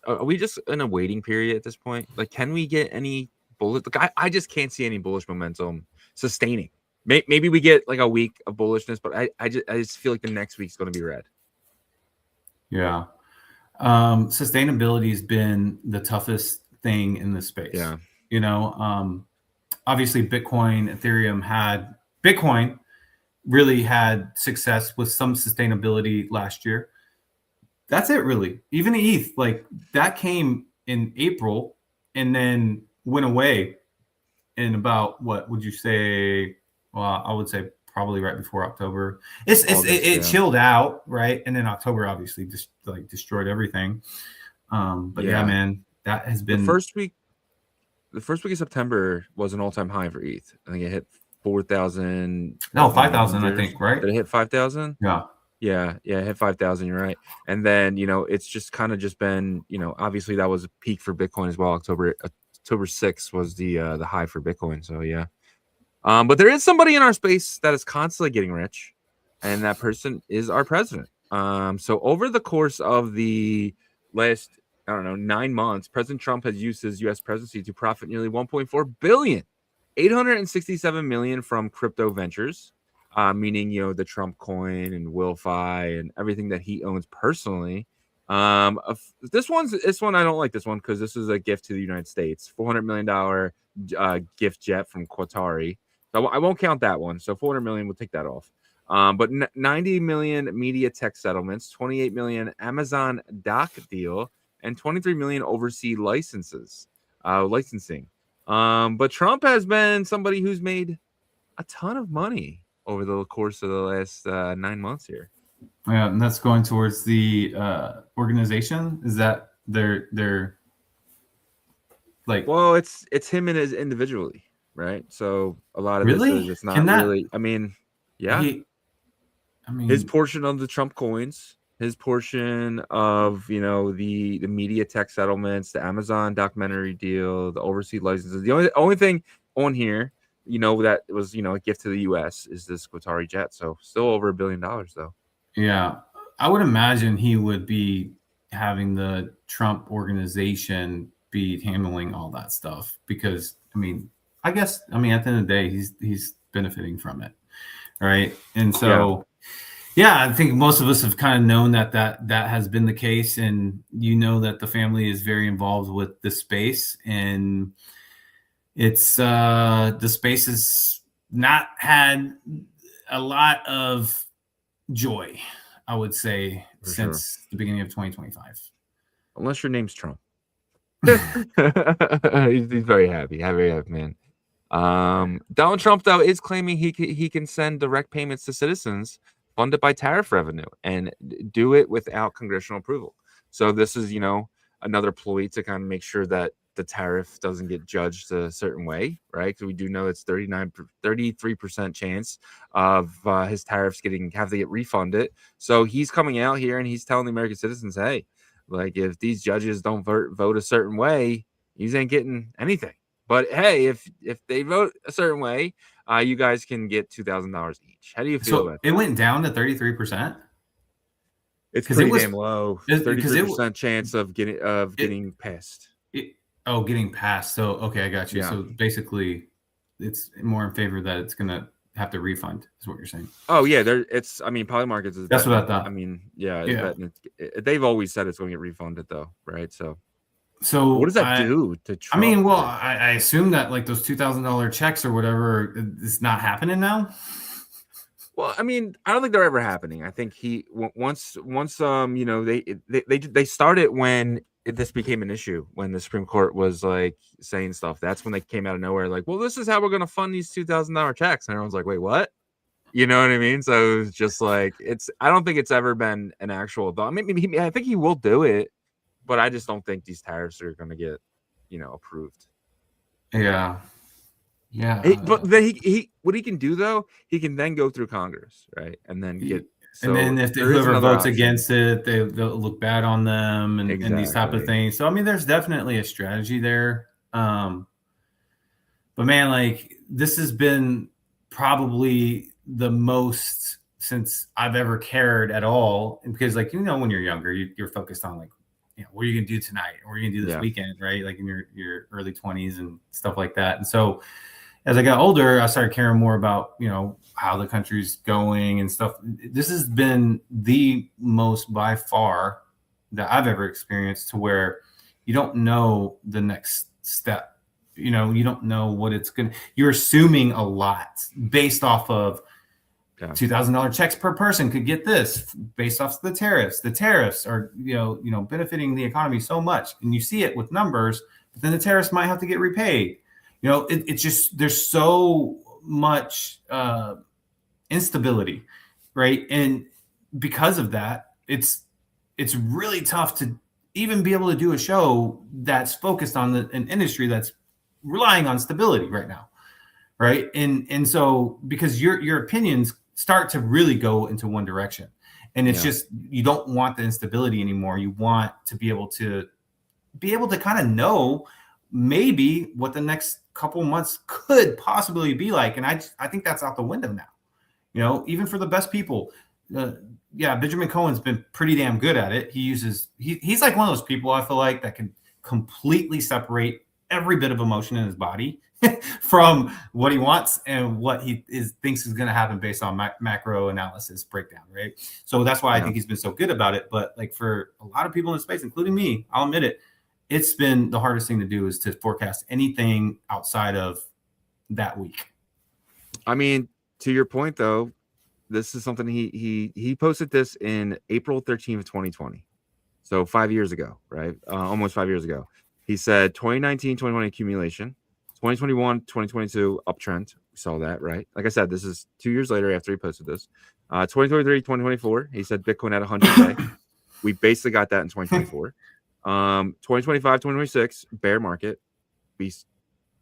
are we just in a waiting period at this point? Like, can we get any bullish? Like, I just can't see any bullish momentum sustaining. Maybe we get like a week of bullishness, but I just feel like the next week's going to be red. Yeah. Sustainability has been the toughest thing in this space. Yeah. You know, obviously Bitcoin, Ethereum Bitcoin really had success with some sustainability last year. That's it, really. Even ETH, like that came in April and then went away in about, what would you say? Well, I would say probably right before October. It chilled out, right? And then October obviously just like destroyed everything. But yeah, man, that has been the first week of September was an all-time high for ETH. I think it hit 4,000. No, 5,000, I think, right? Did it hit 5,000? Yeah, it hit 5,000. You're right. And then, you know, it's just kind of just been, you know, obviously that was a peak for Bitcoin as well. October 6th was the high for Bitcoin. So yeah. But there is somebody in our space that is constantly getting rich, and that person is our president. So over the course of the last, 9 months, President Trump has used his U.S. presidency to profit nearly $1.4 billion, $867 million from crypto ventures, meaning, you know, the Trump coin and WillFi and everything that he owns personally. This one I don't like this one because this is a gift to the United States, $400 million gift jet from Qatari. So I won't count that one. So 400 million, we'll take that off. But 90 million media tech settlements, 28 million Amazon doc deal, and 23 million overseas licensing. But Trump has been somebody who's made a ton of money over the course of the last 9 months here. Yeah, and that's going towards the organization. Is that they're like? Well, it's him and his individually, right? So a lot of really? This is it's not really. I mean, yeah. His portion of the Trump coins, his portion of, you know, the media tech settlements, the Amazon documentary deal, the overseas licenses. The only thing on here, you know, that was, you know, a gift to the U.S. is this Qatari jet. So still over $1 billion though. Yeah, I would imagine he would be having the Trump organization speed handling all that stuff, because I mean at the end of the day he's benefiting from it, right? And so yeah, I think most of us have kind of known that has been the case, and that the family is very involved with the space, and it's the space has not had a lot of joy, I would say, since the beginning of 2025. Unless your name's Trump. he's very happy, man. Donald Trump, though, is claiming he can send direct payments to citizens funded by tariff revenue and do it without congressional approval. So this is, another ploy to kind of make sure that the tariff doesn't get judged a certain way, right? Because we do know it's 33% chance of his tariffs have to get refunded. So he's coming out here and he's telling the American citizens, hey, like, if these judges don't vote a certain way, you ain't getting anything. But hey, if they vote a certain way, you guys can get $2,000 each. How do you feel about that? It went down to 33%. It's pretty damn low. 33% chance of getting passed. Getting passed. So okay, I got you. Yeah. So basically, it's more in favor that it's gonna have to refund, is what you're saying. Oh yeah, Polymarkets is. That's what I thought. They've always said it's going to get refunded though, right? So what does that do to Trump? I assume that like those $2,000 checks or whatever is not happening now. Well, I don't think they're ever happening. I think once they started when this became an issue, when the Supreme Court was like saying stuff. That's when they came out of nowhere, like, well, this is how we're going to fund these $2,000 checks, and everyone's like, wait, what? You know what I mean? So it's just like I don't think it's ever been an actual thought. I think he will do it, but I just don't think these tariffs are going to get approved. Yeah. Yeah. But then what he can do though, he can then go through Congress, right? And then get. And then if whoever votes against it, they'll look bad on them and these type of things. So there's definitely a strategy there. But man, like, this has been probably the most since I've ever cared at all, because like when you're younger, you're focused on like, what are you gonna do tonight, or what are you gonna do this weekend, right? Like in your early 20s and stuff like that. And so as I got older, I started caring more about how the country's going and stuff. This has been the most by far that I've ever experienced, to where you don't know the next step. You don't know what it's going to, you're assuming a lot based off of $2,000 checks per person could get this based off the tariffs. The tariffs are, benefiting the economy so much, and you see it with numbers, but then the tariffs might have to get repaid. It's just, there's so much instability, right? And because of that, it's really tough to even be able to do a show that's focused on an industry that's relying on stability right now, right? And so because your opinions start to really go into one direction, and it's just, you don't want the instability anymore. You want to be able to kind of know maybe what the next couple months could possibly be like. And I think that's out the window now. Even for the best people, Benjamin Cohen's been pretty damn good at it. He's like one of those people, I feel like, that can completely separate every bit of emotion in his body from what he wants and what he thinks is going to happen based on macro analysis breakdown, right? So that's why I think he's been so good about it. But like, for a lot of people in the space, including me, I'll admit it, it's been the hardest thing to do, is to forecast anything outside of that week. To your point though, this is something he posted this in April 13th of 2020. So 5 years ago, right? Almost 5 years ago. He said 2019, 2020 accumulation, 2021, 2022 uptrend. We saw that, right? Like I said, this is 2 years later after he posted this. 2023, 2024, he said Bitcoin at 100K. We basically got that in 2024. 2025, 2026, bear market. We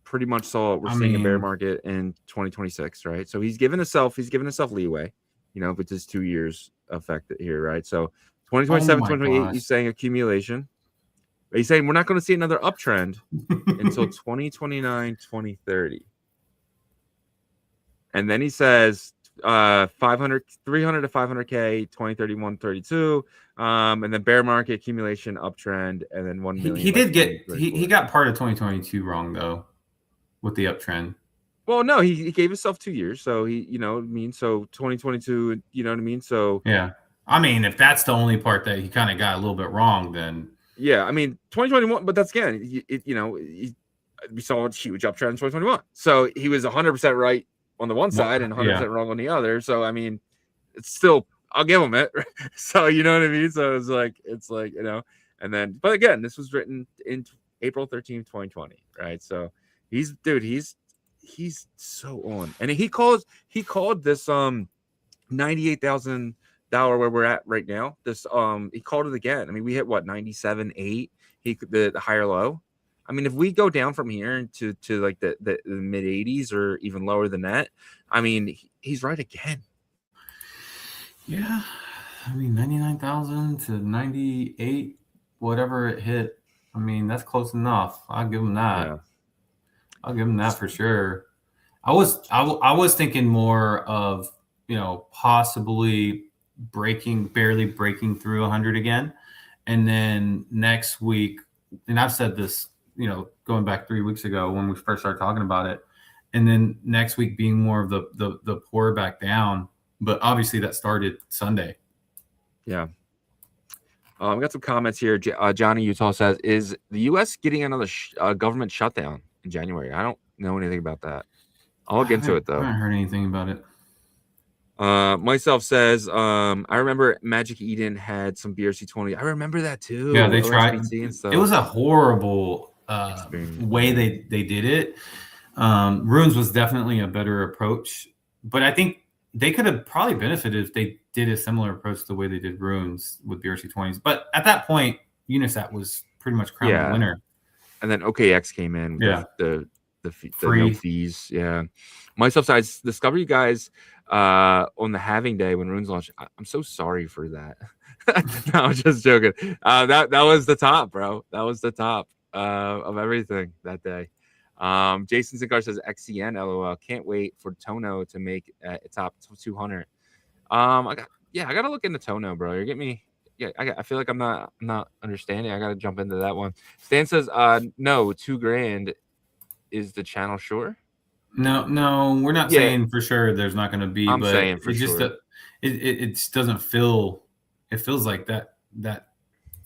pretty much saw we're seeing a bear market in 2026, right? So he's given himself leeway, with this 2 years affected here, right? So 2027, 2028, he's saying accumulation. But he's saying we're not going to see another uptrend until 2029, 2030. And then he says 300 to 500K, 20, 31, 32. And then bear market accumulation uptrend, and then 1 million. He got part of 2022 wrong though, with the uptrend. Well, no, he gave himself 2 years, so he, you know what I mean. So 2022, you know what I mean. So yeah, I mean, if that's the only part that he kind of got a little bit wrong, then yeah, I mean 2021, but that's again, we saw a huge uptrend in 2021. So he was 100% right on the one side and 100% wrong on the other. So I mean, it's still, I'll give him it. So you know what I mean. So it's like you know, and then, but again, this was written in April 13th, 2020, right? So he's so on, and he called this $98,000 where we're at right now. This he called it again. I mean, we hit what 97.8. The higher low. I mean, if we go down from here to like the mid 80s or even lower than that, I mean, he's right again. Yeah, I mean 99,000 to 98, whatever it hit. I mean, that's close enough. I'll give him that. Yeah. I'll give him that for sure. I was thinking more of, you know, possibly barely breaking through 100 again, and then next week. And I've said this, you know, going back 3 weeks ago when we first started talking about it, and then next week being more of the pour back down. But obviously that started Sunday. Yeah. We got some comments here. Johnny Utah says, "Is the U.S. getting another government shutdown in January?" I don't know anything about that. I'll look into it though. I haven't heard anything about it. Myself says, I remember Magic Eden had some BRC20. I remember that too. Yeah, they tried. And stuff. It was a horrible way they did it. Runes was definitely a better approach, but I think they could have probably benefited if they did a similar approach to the way they did Runes with BRC20s. But at that point, Unisat was pretty much crowned the winner. And then OKX came in with the no fees. Yeah. Myself says, Discovery guys on the halving day when Runes launched. I'm so sorry for that. No, I'm just joking. That was the top, bro. That was the top of everything that day. Jason Sinclair says XCN LOL. Can't wait for Tono to make top 200. I gotta look into Tono, bro. You get me? Yeah, I feel like I'm not understanding. I gotta jump into that one. Stan says, no, $2,000 is the channel sure. No, we're not saying for sure there's not going to be. I'm but saying for just sure. It just doesn't feel. It feels like that.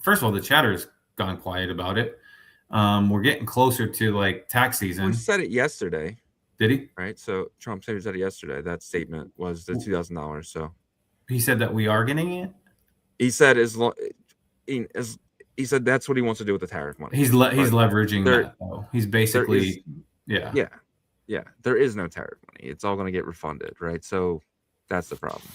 First of all, the chatter's gone quiet about it. We're getting closer to like tax season. He said it yesterday. Did he? Right. So Trump said it yesterday. That statement was the $2,000. So he said that we are getting it. He said he said that's what he wants to do with the tariff money. He's leveraging that though. He's basically Yeah. There is no tariff money. It's all going to get refunded, right? So that's the problem.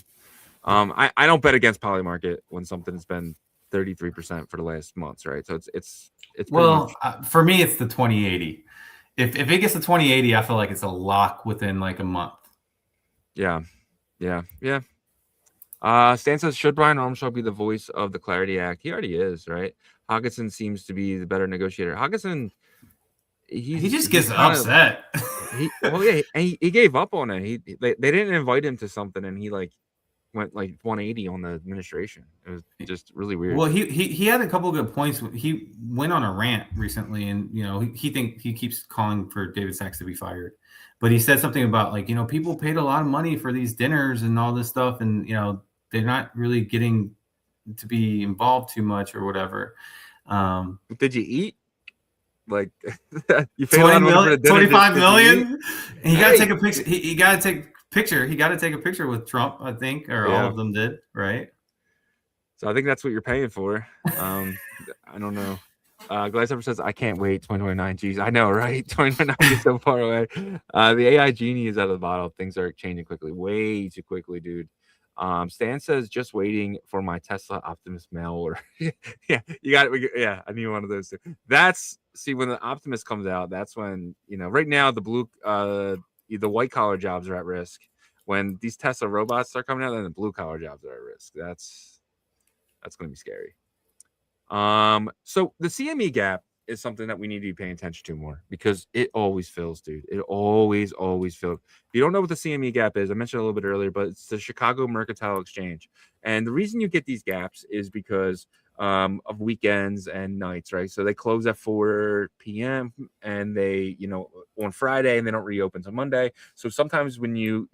I don't bet against Polymarket when something's been 33% for the last months, right? So it's well for me it's the 2080. If it gets to 2080, I feel like it's a lock within like a month. Yeah. Stan says, should Brian Armstrong be the voice of the Clarity Act? He already is, right? Hawkinson seems to be the better negotiator. Hawkinson, he just gets upset. He gave up on it. They didn't invite him to something, and he like went like 180 on the administration. It was just really weird. Well, he had a couple of good points. He went on a rant recently, and you know he keeps calling for David Sachs to be fired, but he said something about like, you know, people paid a lot of money for these dinners and all this stuff, and you know they're not really getting to be involved too much or whatever. Did you eat? Like you 25 million? And he got to take a picture. He got to take a picture. He got to take a picture with Trump, I think, or all of them did, right? So I think that's what you're paying for. I don't know. Glasshover says, I can't wait. 2029. Geez, I know, right? 2029 is so far away. The AI genie is out of the bottle. Things are changing quickly, way too quickly, dude. Stan says, just waiting for my Tesla Optimus mail order. Yeah, you got it. Yeah, I need one of those too. See, when the Optimus comes out, that's when, you know, right now the white collar jobs are at risk. When these Tesla robots start coming out, then the blue collar jobs are at risk. That's going to be scary. So the CME gap is something that we need to be paying attention to more, because it always fills, dude. It always fills. If you don't know what the CME gap is, I mentioned a little bit earlier, but it's the Chicago Mercantile Exchange. And the reason you get these gaps is because of weekends and nights, right? So they close at 4 p.m. and they, on Friday, and they don't reopen until Monday. So sometimes when you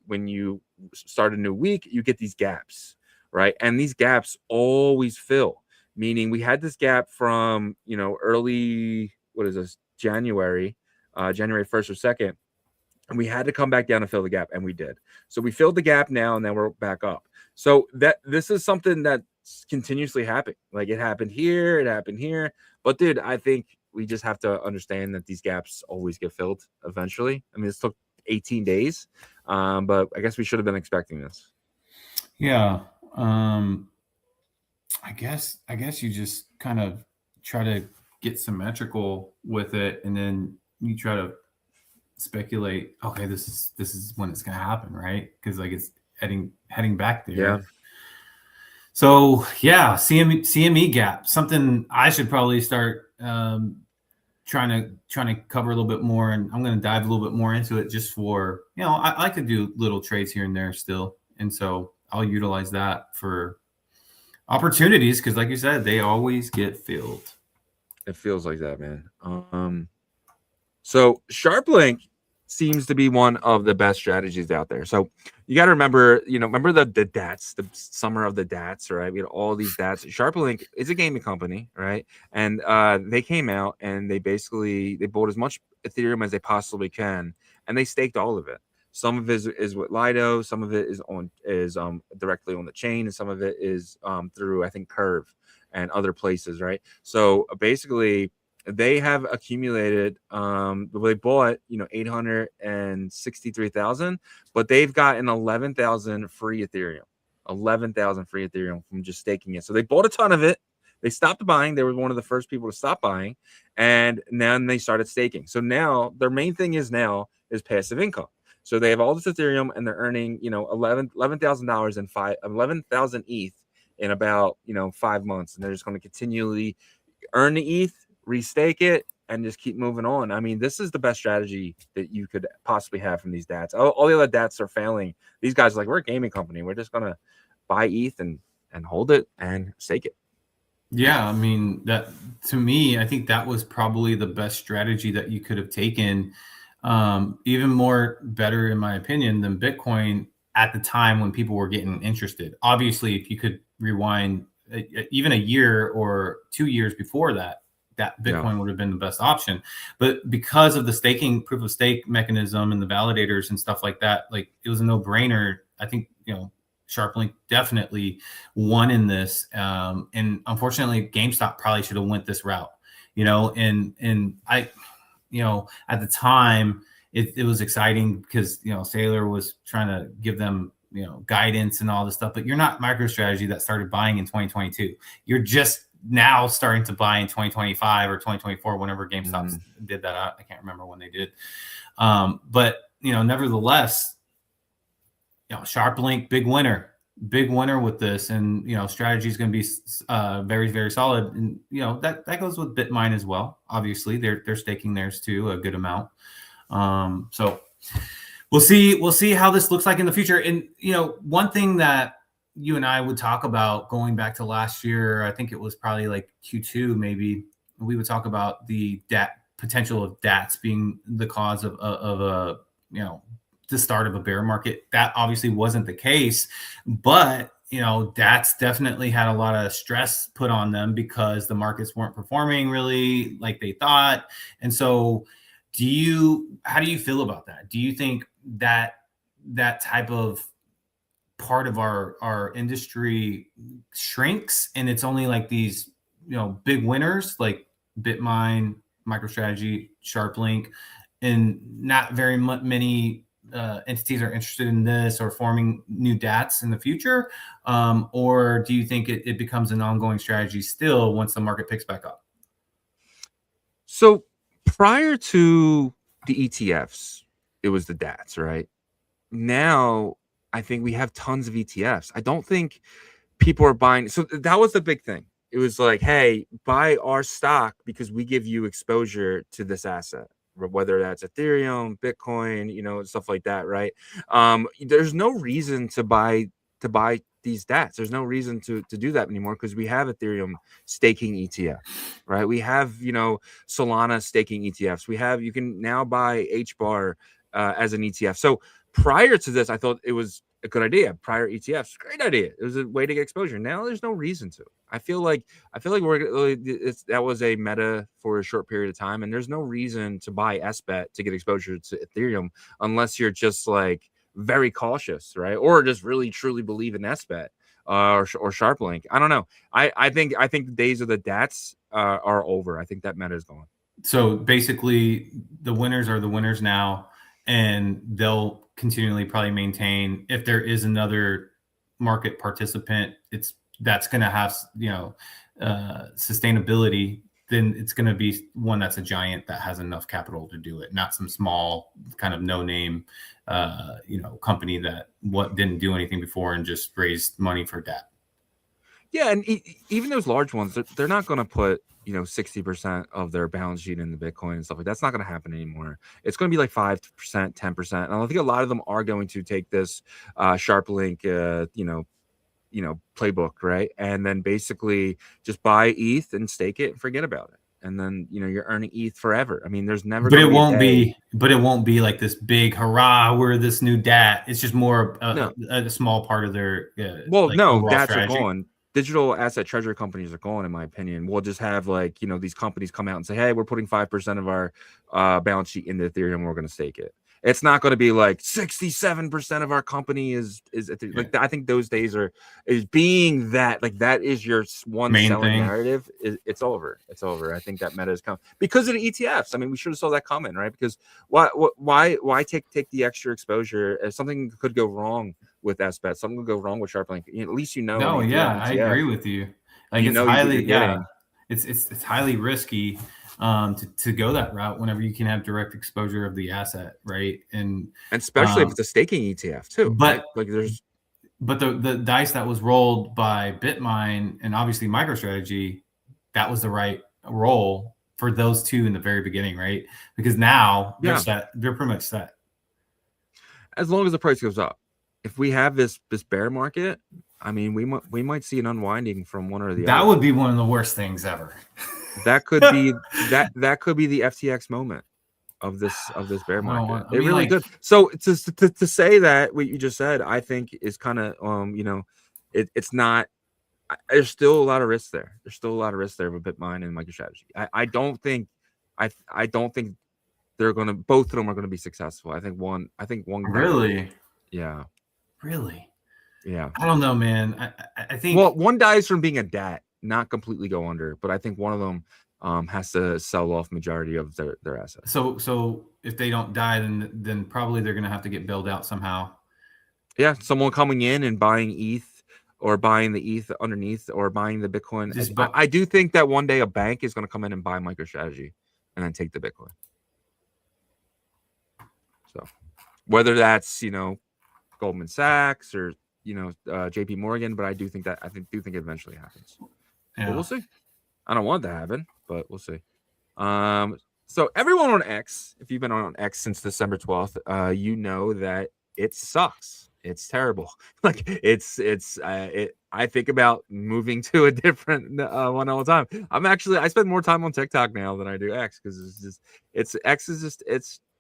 start a new week, you get these gaps, right? And these gaps always fill. Meaning we had this gap from, early, what is this, January 1st or 2nd, and we had to come back down and fill the gap, and we did. So we filled the gap now, and then we're back up. So this is something that's continuously happening. Like, it happened here. But dude, I think we just have to understand that these gaps always get filled eventually. I mean, this took 18 days, but I guess we should have been expecting this. Yeah. I guess you just kind of try to get symmetrical with it, and then you try to speculate, okay, this is when it's going to happen, right? Because like it's heading back there. Yeah. So yeah, CME gap, something I should probably start trying to cover a little bit more, and I'm going to dive a little bit more into it, just for, I like to do little trades here and there still, and so I'll utilize that for opportunities, because like you said, they always get filled. It feels like that, man. So SharpLink seems to be one of the best strategies out there. So you got to remember, remember the DATs, the summer of the DATs, right? We had all these DATs. SharpLink is a gaming company, right? And they came out and they bought as much Ethereum as they possibly can, and they staked all of it. Some of it is with Lido, some of it is directly on the chain, and some of it is through, I think, Curve and other places, right? So basically, they have accumulated, they bought 863,000, but they've gotten 11,000 free Ethereum, 11,000 free Ethereum from just staking it. So they bought a ton of it. They stopped buying. They were one of the first people to stop buying, and then they started staking. So now their main thing is passive income. So they have all this Ethereum, and they're earning, $11,000 and 11,000 ETH in about 5 months, and they're just going to continually earn the ETH, restake it, and just keep moving on. I mean, this is the best strategy that you could possibly have from these DATs. All the other DATs are failing. These guys are like, we're a gaming company. We're just going to buy ETH and hold it and stake it. Yeah, I mean, that, to me, I think that was probably the best strategy that you could have taken. Even more better, in my opinion, than Bitcoin at the time when people were getting interested. Obviously, if you could rewind even a year or 2 years before that Bitcoin would have been the best option. But because of the staking, proof of stake mechanism and the validators and stuff like that, like, it was a no-brainer. I think, SharpLink definitely won in this. And unfortunately, GameStop probably should have went this route, and I, at the time it was exciting because, Saylor was trying to give them, guidance and all this stuff, but you're not MicroStrategy that started buying in 2022. You're just now starting to buy in 2025 or 2024, whenever GameStop did that. I can't remember when they did. But, nevertheless, SharpLink, big winner with this, and, strategy is going to be very, very solid. And, that goes with Bitmine as well. Obviously, they're staking theirs too, a good amount. So we'll see how this looks like in the future. And, one thing that you and I would talk about going back to last year, I think it was probably like Q2, maybe, we would talk about the potential of DATs being the cause of a, the start of a bear market. That obviously wasn't the case, but, DATs definitely had a lot of stress put on them because the markets weren't performing really like they thought. And so how do you feel about that? Do you think that type of part of our industry shrinks, and it's only like these, big winners like Bitmine, MicroStrategy, SharpLink, and not very many entities are interested in this or forming new DATs in the future? Or do you think it becomes an ongoing strategy still once the market picks back up? So prior to the ETFs, it was the DATs, right? Now, I think we have tons of ETFs. I don't think people are buying. So that was the big thing. It was like, hey, buy our stock because we give you exposure to this asset, whether that's Ethereum, Bitcoin, you know, stuff like that, right? There's no reason to buy these DATs. There's no reason to do that anymore because we have Ethereum staking ETF, right? We have, you know, Solana staking ETFs. You can now buy HBAR as an ETF. So prior to this, I thought it was a good idea. Prior ETFs, great idea. It was a way to get exposure. Now there's no reason to. I feel like that was a meta for a short period of time, and there's no reason to buy SBET to get exposure to Ethereum unless you're just like very cautious, right? Or just really truly believe in SBET or SharpLink. I don't know. I think the days of the DATs are over. I think that meta is gone. So basically, the winners are the winners now, and they'll continually probably maintain. If there is another market participant, that's going to have, you know, sustainability. Then it's going to be one that's a giant that has enough capital to do it, not some small kind of no name, you know, company that didn't do anything before and just raised money for debt. Yeah, and even those large ones, they're not going to put, you know, 60% of their balance sheet in the Bitcoin and stuff like that. That's not going to happen anymore. It's going to be like 5%, 10%. And I think a lot of them are going to take this SharpLink, you know, playbook, right? And then basically just buy ETH and stake it and forget about it. And then, you know, you're earning ETH forever. I mean, there's never. But it won't be like this big hurrah. We're this new DAT. It's just more a small part of their. DATs are gone. Digital asset treasury companies are going, in my opinion. We'll just have, like, you know, these companies come out and say, hey, we're putting 5% of our balance sheet into Ethereum. We're going to stake it. It's not going to be like 67% of our company is like, I think those days is being that, like, that is your one main selling narrative. It's over. It's over. I think that meta is coming because of the ETFs. I mean, we should have saw that coming, right? Because why take the extra exposure if something could go wrong with SBET, something could go wrong with SharpLink. At least you know. No, yeah, I agree with you. Like, it's highly, it's highly risky to go that route whenever you can have direct exposure of the asset, right? And especially if it's a staking ETF too. But like the dice that was rolled by BitMine and obviously MicroStrategy, that was the right roll for those two in the very beginning, right? Because now they're set. They're pretty much set. As long as the price goes up. If we have this bear market, I mean, we might see an unwinding from one or the other. That would be one of the worst things ever. That could be that could be the FTX moment of this bear market. It really could. So to say that what you just said, I think is kind of you know, it's not. There's still a lot of risk there. There's still a lot of risk there with BitMine and MicroStrategy. I don't think they're gonna. Both of them are gonna be successful. I think one. Really. Yeah. Really? Yeah. I don't know, man. I think. Well, one dies from being a DAT, not completely go under, but I think one of them has to sell off majority of their assets. So if they don't die, then probably they're gonna have to get bailed out somehow. Yeah, someone coming in and buying ETH or buying the ETH underneath or buying the Bitcoin. I do think that one day a bank is going to come in and buy MicroStrategy and then take the Bitcoin. So whether that's, you know, Goldman Sachs or, you know, JP Morgan, but I do think it eventually happens. Yeah. But we'll see. I don't want that to happen, but we'll see. So everyone on X, if you've been on X since December 12th, you know that it sucks. It's terrible. Like I think about moving to a different one all the time. I spend more time on TikTok now than I do X because X is just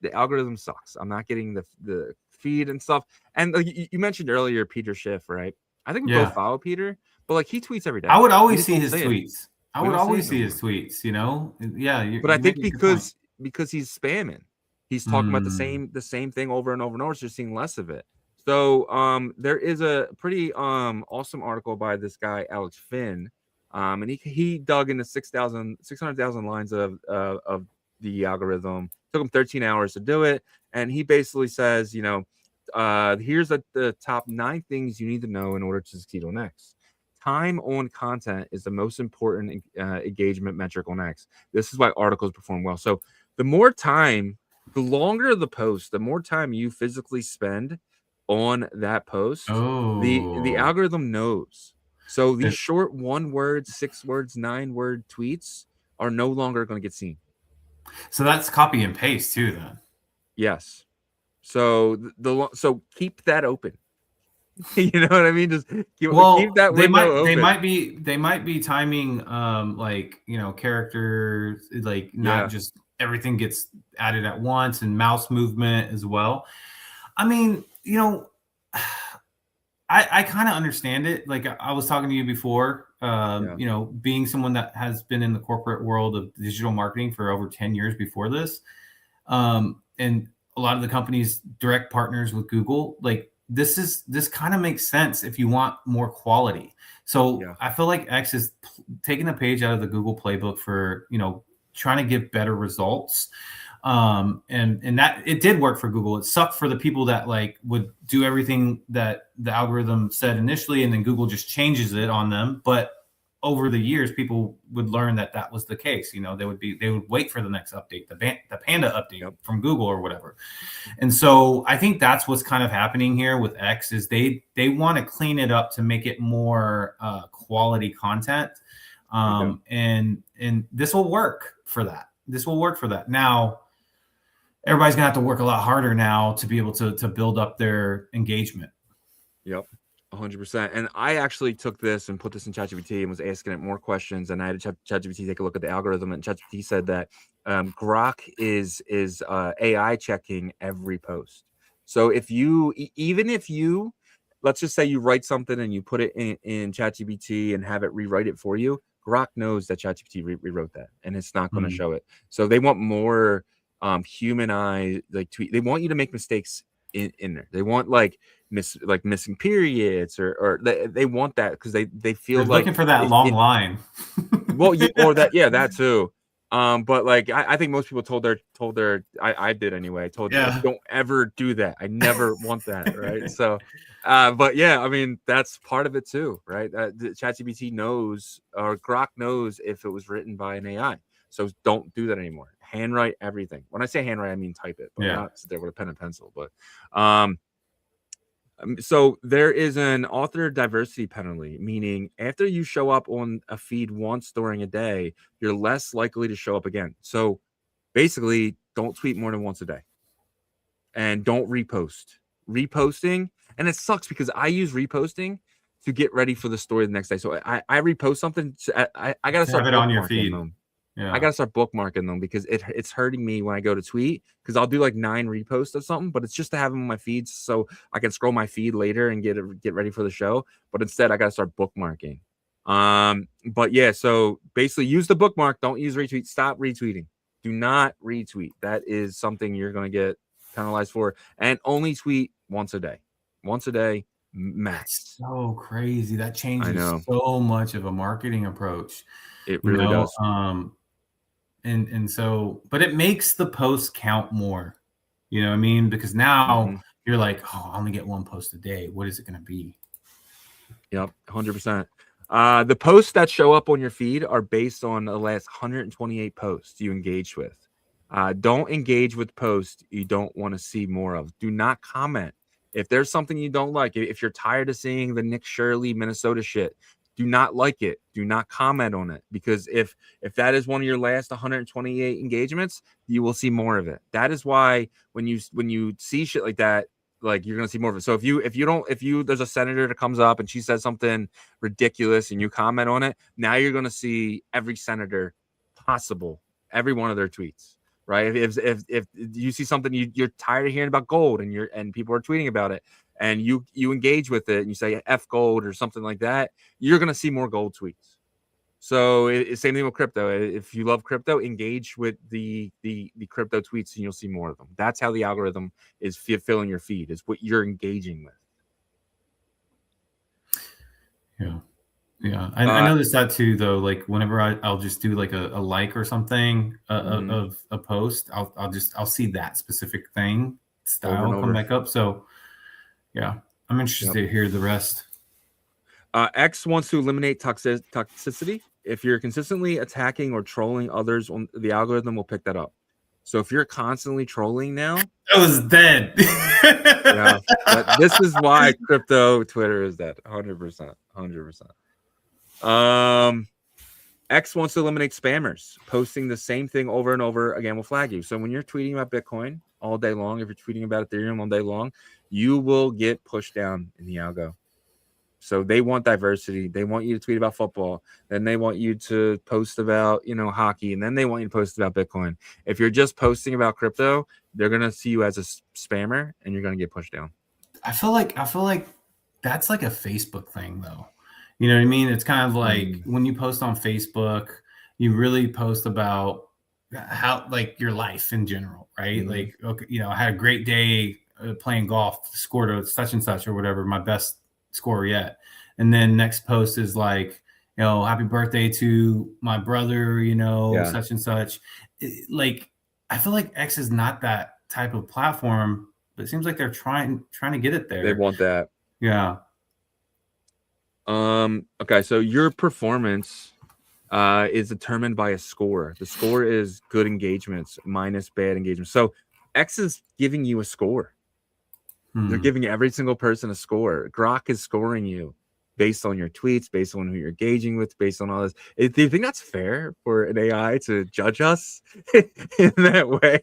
the algorithm sucks. I'm not getting the feed and stuff. And you mentioned earlier Peter Schiff, right? I think we both follow Peter, but like he tweets every day. I would always see his tweets. I would always see his tweets, you know? Yeah. But I think because he's spamming, he's talking about the same thing over and over and over. So you're seeing less of it. So there is a pretty awesome article by this guy, Alex Finn. And he dug into 600,000 lines of the algorithm. It took him 13 hours to do it. And he basically says, you know, here's the top 9 things you need to know in order to succeed on X. Time on content is the most important engagement metric on X. This is why articles perform well. So the longer the post, the more time you physically spend on that post, the algorithm knows. So these short 1 word, 6 words, 9 word tweets are no longer going to get seen. So that's copy and paste too, then. Yes. So so keep that open. You know what I mean? Just keep that window open. They might be timing like, you know, characters, like not just everything gets added at once, and mouse movement as well. I mean, you know, I kind of understand it. Like I was talking to you before, you know, being someone that has been in the corporate world of digital marketing for over 10 years before this, and a lot of the companies direct partners with Google, like this kind of makes sense if you want more quality. So I feel like X is taking a page out of the Google playbook for, you know, trying to give better results. And that it did work for Google. It sucked for the people that like would do everything that the algorithm said initially, and then Google just changes it on them. But over the years, people would learn that that was the case. You know, they would wait for the next update, the Panda update from Google or whatever. And so I think that's what's kind of happening here with X is they want to clean it up to make it more quality content. And this will work for that. This will work for that. Now, everybody's gonna have to work a lot harder now to be able to build up their engagement. Yep, 100%. And I actually took this and put this in ChatGPT and was asking it more questions. And I had ChatGPT take a look at the algorithm, and ChatGPT said that Grok is AI checking every post. So if you, even if you, let's just say you write something and you put it in ChatGPT and have it rewrite it for you, Grok knows that ChatGPT rewrote that, and it's not going to show it. So they want more humanized like tweet. They want you to make mistakes in there. They want like missing periods or they want that because they feel like looking for that long line. Well, or that too. But like I think most people told their I did anyway. Told don't ever do that. I never want that, right? So, but yeah, I mean that's part of it too, right? The ChatGPT knows or Grok knows if it was written by an AI. So don't do that anymore. Handwrite everything. When I say handwrite, I mean type it, but not sit there with a pen and pencil. But so there is an author diversity penalty, meaning after you show up on a feed once during a day, you're less likely to show up again. So basically, don't tweet more than once a day, and don't repost. Reposting, and it sucks because I use reposting to get ready for the story the next day. So I repost something. I gotta start have it on your feed. I gotta start bookmarking them because it's hurting me when I go to tweet because I'll do like 9 reposts of something, but it's just to have them on my feeds so I can scroll my feed later and get ready for the show. But instead, I gotta start bookmarking. But yeah, so basically, use the bookmark. Don't use retweet. Stop retweeting. Do not retweet. That is something you're gonna get penalized for, and only tweet once a day. Once a day max. That's so crazy. That changes so much of a marketing approach. It really does. And so, but it makes the post count more, you know what I mean? Because now you're like, oh, I only get 1 post a day. What is it going to be? Yep, 100%. The posts that show up on your feed are based on the last 128 posts you engaged with. Don't engage with posts you don't want to see more of. Do not comment. If there's something you don't like, if you're tired of seeing the Nick Shirley, Minnesota shit, do not like it. Do not comment on it, because if that is one of your last 128 engagements, you will see more of it. That is why when you see shit like that, like you're gonna see more of it. So if there's a senator that comes up and she says something ridiculous and you comment on it, now you're gonna see every senator possible, every one of their tweets. Right? If you see something you're tired of hearing about gold and people are tweeting about it, and you engage with it and you say F gold or something like that, you're gonna see more gold tweets. So same thing with crypto. If you love crypto, engage with the crypto tweets and you'll see more of them. That's how the algorithm is filling your feed, is what you're engaging with. Yeah. I noticed that too, though. Like whenever I'll just do like a like or something of a post, I'll see that specific thing style come back up. So yeah, I'm interested to hear the rest. X wants to eliminate toxicity. If you're consistently attacking or trolling others, the algorithm will pick that up. So if you're constantly trolling now, that was dead. This is why crypto Twitter is dead. 100%. X wants to eliminate spammers. Posting the same thing over and over again will flag you. So when you're tweeting about Bitcoin all day long, if you're tweeting about Ethereum all day long, you will get pushed down in the algo. So they want diversity. They want you to tweet about football. Then they want you to post about, hockey. And then they want you to post about Bitcoin. If you're just posting about crypto, they're going to see you as a spammer and you're going to get pushed down. I feel like that's like a Facebook thing though. You know what I mean? It's kind of like when you post on Facebook, you really post about how like your life in general, right? Like, okay, I had a great day playing golf, scored a such and such or whatever, my best score yet. And then next post is like, happy birthday to my brother, such and such. Like, I feel like X is not that type of platform, but it seems like they're trying to get it there. They want that. Yeah. Okay, so your performance is determined by a score. The score is good engagements minus bad engagements. So X is giving you a score. They're giving every single person a score. Grok is scoring you based on your tweets, based on who you're engaging with, based on all this. Do you think that's fair for an AI to judge us in that way?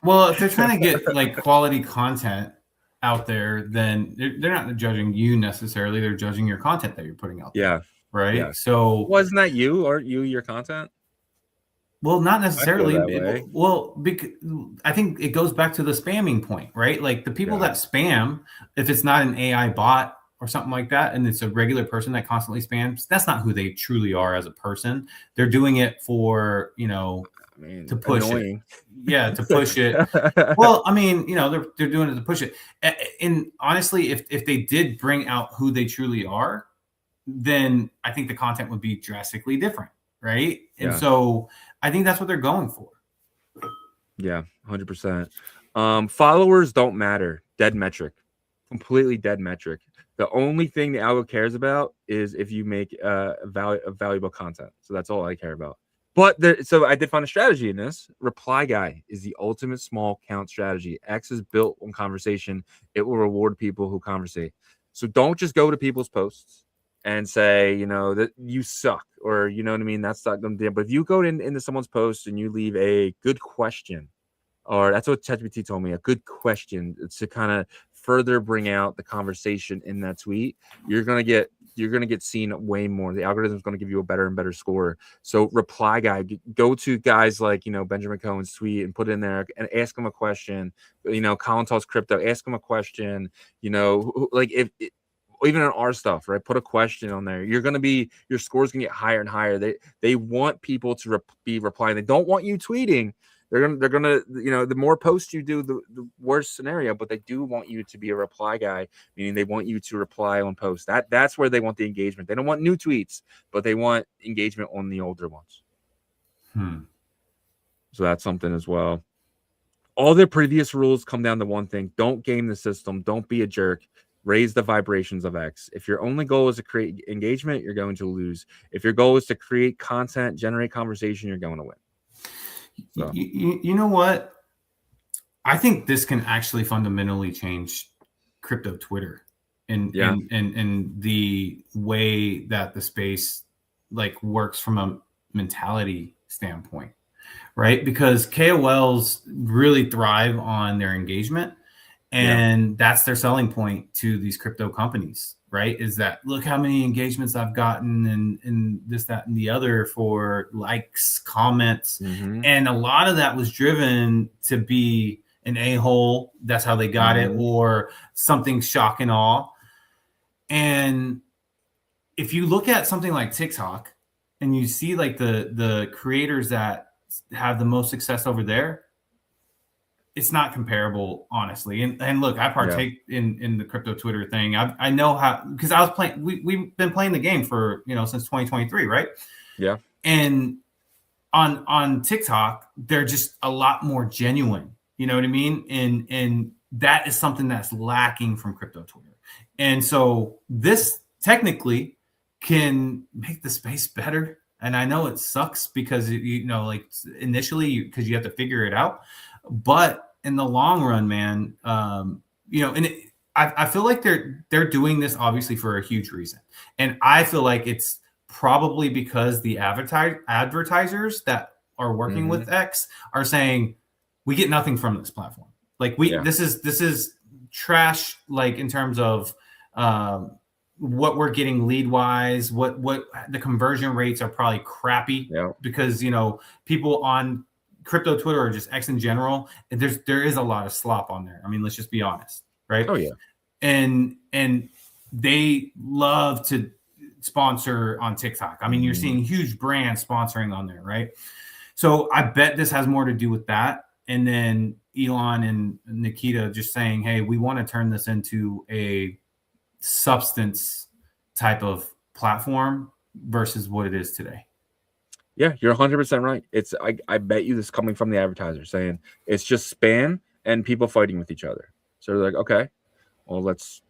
Well, if they're trying to get like quality content out there, then they're not judging you necessarily. They're judging your content that you're putting out there. Yeah. Right. Yeah. So wasn't that you? Aren't you your content? Well, not necessarily. Because I think it goes back to the spamming point, right? Like the people that spam, if it's not an AI bot or something like that, and it's a regular person that constantly spams, that's not who they truly are as a person. They're doing it for, to push annoying. it. Yeah, to push it. Well, they're doing it to push it. And honestly, if they did bring out who they truly are, then I think the content would be drastically different, right? And so I think that's what they're going for. Yeah, 100%. Followers don't matter. Dead metric. Completely dead metric. The only thing the algo cares about is if you make valuable content. So that's all I care about. But so I did find a strategy in this. Reply guy is the ultimate small count strategy. X is built on conversation. It will reward people who conversate. So don't just go to people's posts and say, that you suck, or you know what I mean. That's not going to be. But if you go into someone's post and you leave a good question, or that's what ChatGPT told me, a good question to kind of further bring out the conversation in that tweet, you're gonna get seen way more. The algorithm is going to give you a better and better score. So reply guy, go to guys like Benjamin Cohen's tweet and put it in there and ask him a question. Colin Talks Crypto, ask him a question. Like if even on our stuff, right? Put a question on there. Your score's gonna get higher and higher. They want people to be replying. They don't want you tweeting. They're gonna the more posts you do, the worse scenario. But they do want you to be a reply guy, meaning they want you to reply on posts. That's where they want the engagement. They don't want new tweets, but they want engagement on the older ones. So that's something as well. All their previous rules come down to one thing: don't game the system. Don't be a jerk. Raise the vibrations of X. If your only goal is to create engagement, you're going to lose. If your goal is to create content, generate conversation, you're going to win. So. You know what? I think this can actually fundamentally change crypto Twitter and the way that the space like works from a mentality standpoint, right? Because KOLs really thrive on their engagement. And that's their selling point to these crypto companies, right? Is that, look how many engagements I've gotten and this, that, and the other for likes, comments. And a lot of that was driven to be an a-hole. That's how they got it, or something shock and awe. And if you look at something like TikTok and you see like the creators that have the most success over there, it's not comparable, honestly. And look, I partake in the crypto Twitter thing. I know how, because I was playing. We've been playing the game for since 2023, right? Yeah. And on TikTok, they're just a lot more genuine. You know what I mean? And that is something that's lacking from crypto Twitter. And so this technically can make the space better. And I know it sucks because like initially because you have to figure it out. But in the long run, man, I feel like they're doing this obviously for a huge reason, and I feel like it's probably because the advertisers that are working with X are saying we get nothing from this platform. Like this is trash. Like in terms of what we're getting lead wise, what the conversion rates are probably crappy because people on crypto Twitter or just X in general, and there is a lot of slop on there. I mean, let's just be honest, right? Oh yeah, and they love to sponsor on TikTok. I mean, you're seeing huge brands sponsoring on there, right? So I bet this has more to do with that. And then Elon and Nikita just saying, hey, we want to turn this into a substance type of platform versus what it is today. Yeah, you're 100% right. It's I bet you this is coming from the advertiser saying it's just spam and people fighting with each other. So they're like, okay, well, let's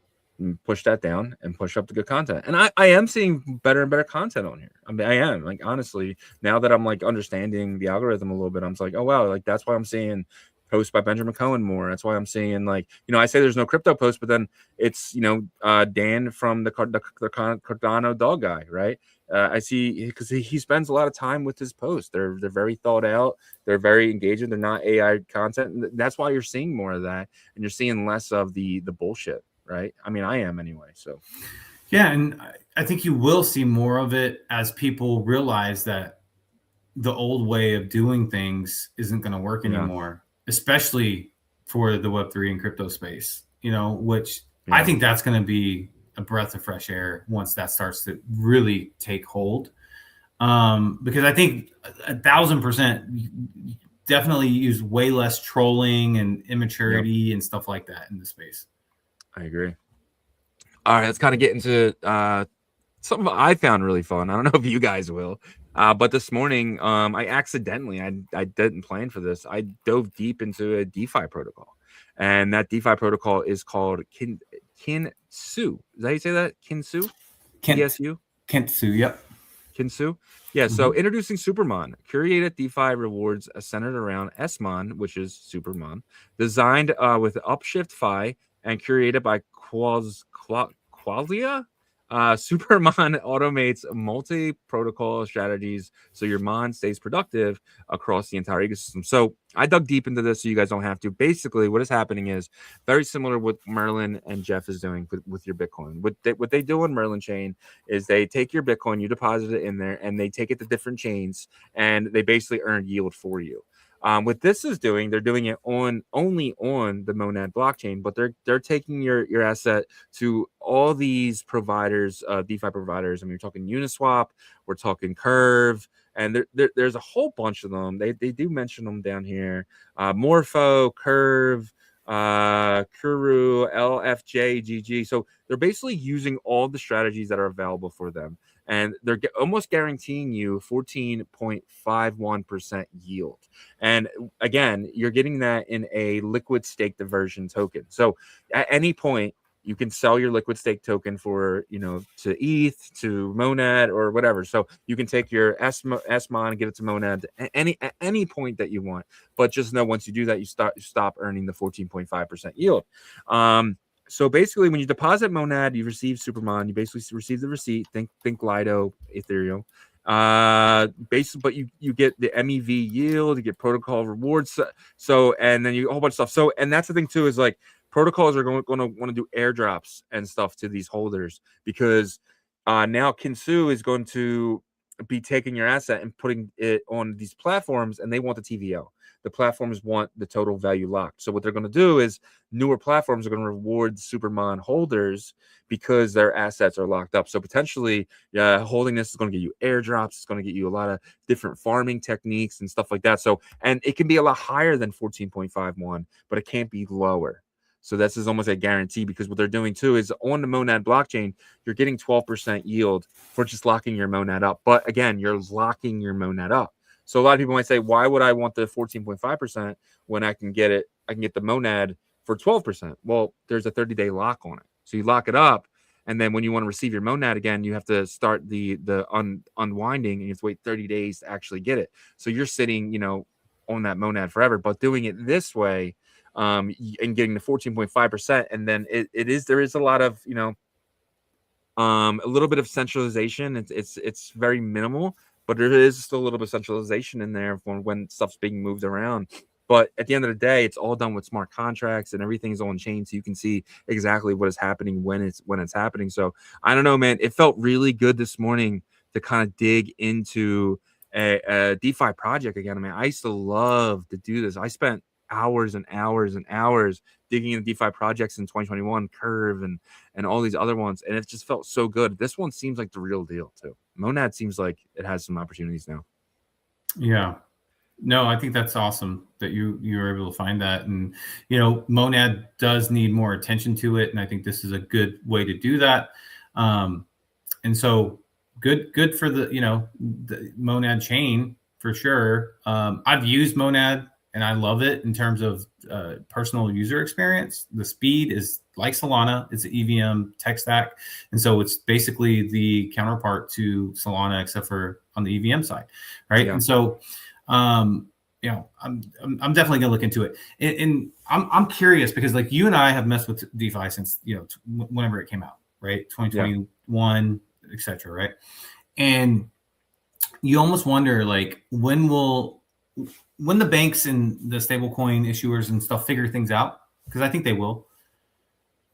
push that down and push up the good content. And I am seeing better and better content on here. I mean, I am, like, honestly, now that I'm like understanding the algorithm a little bit, I'm like, oh wow, like that's why I'm seeing posts by Benjamin Cohen more. That's why I'm seeing, like, I say there's no crypto post, but then it's Dan from the Cardano dog guy, right? I see, because he spends a lot of time with his posts. They're very thought out. They're very engaging. They're not AI content. And that's why you're seeing more of that, and you're seeing less of the bullshit, right? I mean, I am anyway. So yeah, and I think you will see more of it as people realize that the old way of doing things isn't going to work anymore, especially for the Web3 and crypto space. Which I think that's going to be a breath of fresh air once that starts to really take hold. Because I think 1,000% definitely use way less trolling and immaturity and stuff like that in the space. I agree. All right, let's kind of get into something I found really fun. I don't know if you guys will, but this morning, I accidentally, I didn't plan for this. I dove deep into a DeFi protocol, and that DeFi protocol is called Kintsu. Is that how you say that? Kintsu? KSU? Kintsu, yep. Kintsu? Yeah, so introducing SuperMON. Curated DeFi rewards centered around sMON, which is SuperMON, designed with Upshift Fi and curated by Qualia. SuperMON automates multi-protocol strategies so your Mon stays productive across the entire ecosystem. So I dug deep into this so you guys don't have to. Basically, what is happening is very similar to what Merlin and Jeff is doing with your Bitcoin. What they do on Merlin chain is they take your Bitcoin, you deposit it in there, and they take it to different chains, and they basically earn yield for you. What this is doing, they're doing it only on the Monad blockchain, but they're taking your asset to all these providers, DeFi providers. I mean, we're talking Uniswap, we're talking Curve, and there's a whole bunch of them. They do mention them down here. Morpho, Curve, Kuru, LFJ, GG. So they're basically using all the strategies that are available for them, and they're almost guaranteeing you 14.51% yield. And again, you're getting that in a liquid stake diversion token. So at any point, you can sell your liquid stake token for, to ETH, to Monad, or whatever. So you can take your sMON and get it to Monad at any point that you want. But just know once you do that, you stop earning the 14.5% yield. So basically, when you deposit Monad, you receive SuperMON. You basically receive the receipt. Think Lido, Ethereum. Basically, but you get the MEV yield, you get protocol rewards. So and then you a whole bunch of stuff. So, and that's the thing too, is like protocols are going to want to do airdrops and stuff to these holders, because now Kintsu is going to be taking your asset and putting it on these platforms, and they want the TVL. The platforms want the total value locked. So what they're going to do is newer platforms are going to reward SuperMON holders because their assets are locked up. So potentially, holding this is going to get you airdrops. It's going to get you a lot of different farming techniques and stuff like that. So, and it can be a lot higher than 14.51, but it can't be lower. So this is almost a guarantee, because what they're doing too is on the Monad blockchain, you're getting 12% yield for just locking your Monad up. But again, you're locking your Monad up. So a lot of people might say, why would I want the 14.5% when I can get the Monad for 12%? Well, there's a 30-day lock on it. So you lock it up, and then when you want to receive your Monad again, you have to start the unwinding, and you have to wait 30 days to actually get it. So you're sitting, on that Monad forever. But doing it this way, and getting the 14.5%, and then there is a lot of, A little bit of centralization. It's very minimal, but there is still a little bit of centralization in there when stuff's being moved around. But at the end of the day, it's all done with smart contracts and everything's on chain, so you can see exactly what is happening when it's happening. So I don't know, man. It felt really good this morning to kind of dig into a DeFi project again. I mean, I used to love to do this. I spent hours and hours and hours digging into DeFi projects in 2021, Curve and all these other ones, and it just felt so good. This one seems like the real deal too. Monad seems like it has some opportunities now. Yeah. No, I think that's awesome that you were able to find that. And, Monad does need more attention to it. And I think this is a good way to do that. And so good for the Monad chain for sure. I've used Monad and I love it in terms of personal user experience. The speed is like Solana. It's an EVM tech stack. And so it's basically the counterpart to Solana, except for on the EVM side. Right. Yeah. And so, I'm definitely gonna look into it, and I'm curious because like you and I have messed with DeFi since whenever it came out, right? 2021, etc. Right? And you almost wonder like when the banks and the stablecoin issuers and stuff figure things out, because I think they will.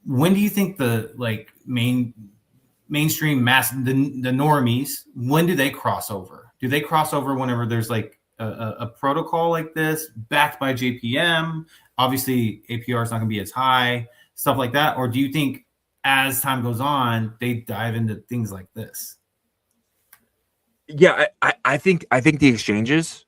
When do you think the like mainstream mass the normies, when do they cross over? Do they cross over whenever there's like a protocol like this backed by JPM? Obviously APR is not going to be as high, stuff like that. Or do you think as time goes on they dive into things like this? Yeah, I think the exchanges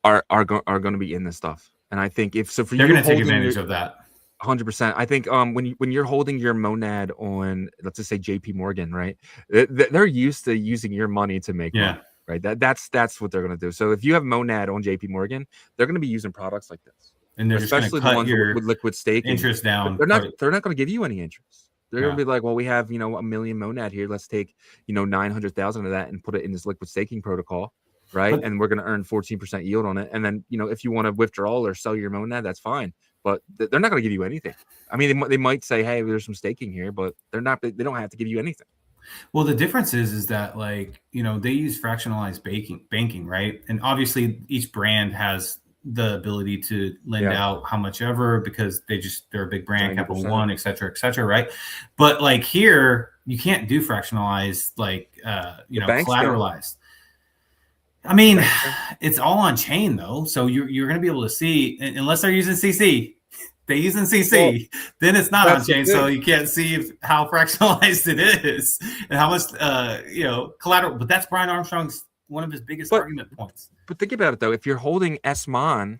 are going to be in this stuff, and I think if so for they're going to take advantage of that. 100%. I think when you're holding your monad on, let's just say JP Morgan, right? They're used to using your money to make money. Right, that's what they're going to do. So if you have monad on JP Morgan, they're going to be using products like this, and they're especially the ones with liquid staking interest down. They're not going to give you any interest. They're going to be like, well, we have 1 million monad here. Let's take 900,000 of that and put it in this liquid staking protocol, right? And we're going to earn 14% yield on it. And then if you want to withdraw or sell your monad, that's fine. But they're not going to give you anything. I mean, they might say, hey, there's some staking here, but they're not. They don't have to give you anything. Well, the difference is that like, they use fractionalized banking, right? And obviously each brand has the ability to lend out how much ever because they're a big brand, 90%. Capital One, et cetera, right? But like here, you can't do fractionalized, like, collateralized. I mean, it's all on chain though. So you're going to be able to see, unless they're using CC. They using CC, then it's not on chain, so you can't see how fractionalized it is and how much collateral. But that's Brian Armstrong's one of his biggest argument points. But think about it though: if you're holding sMON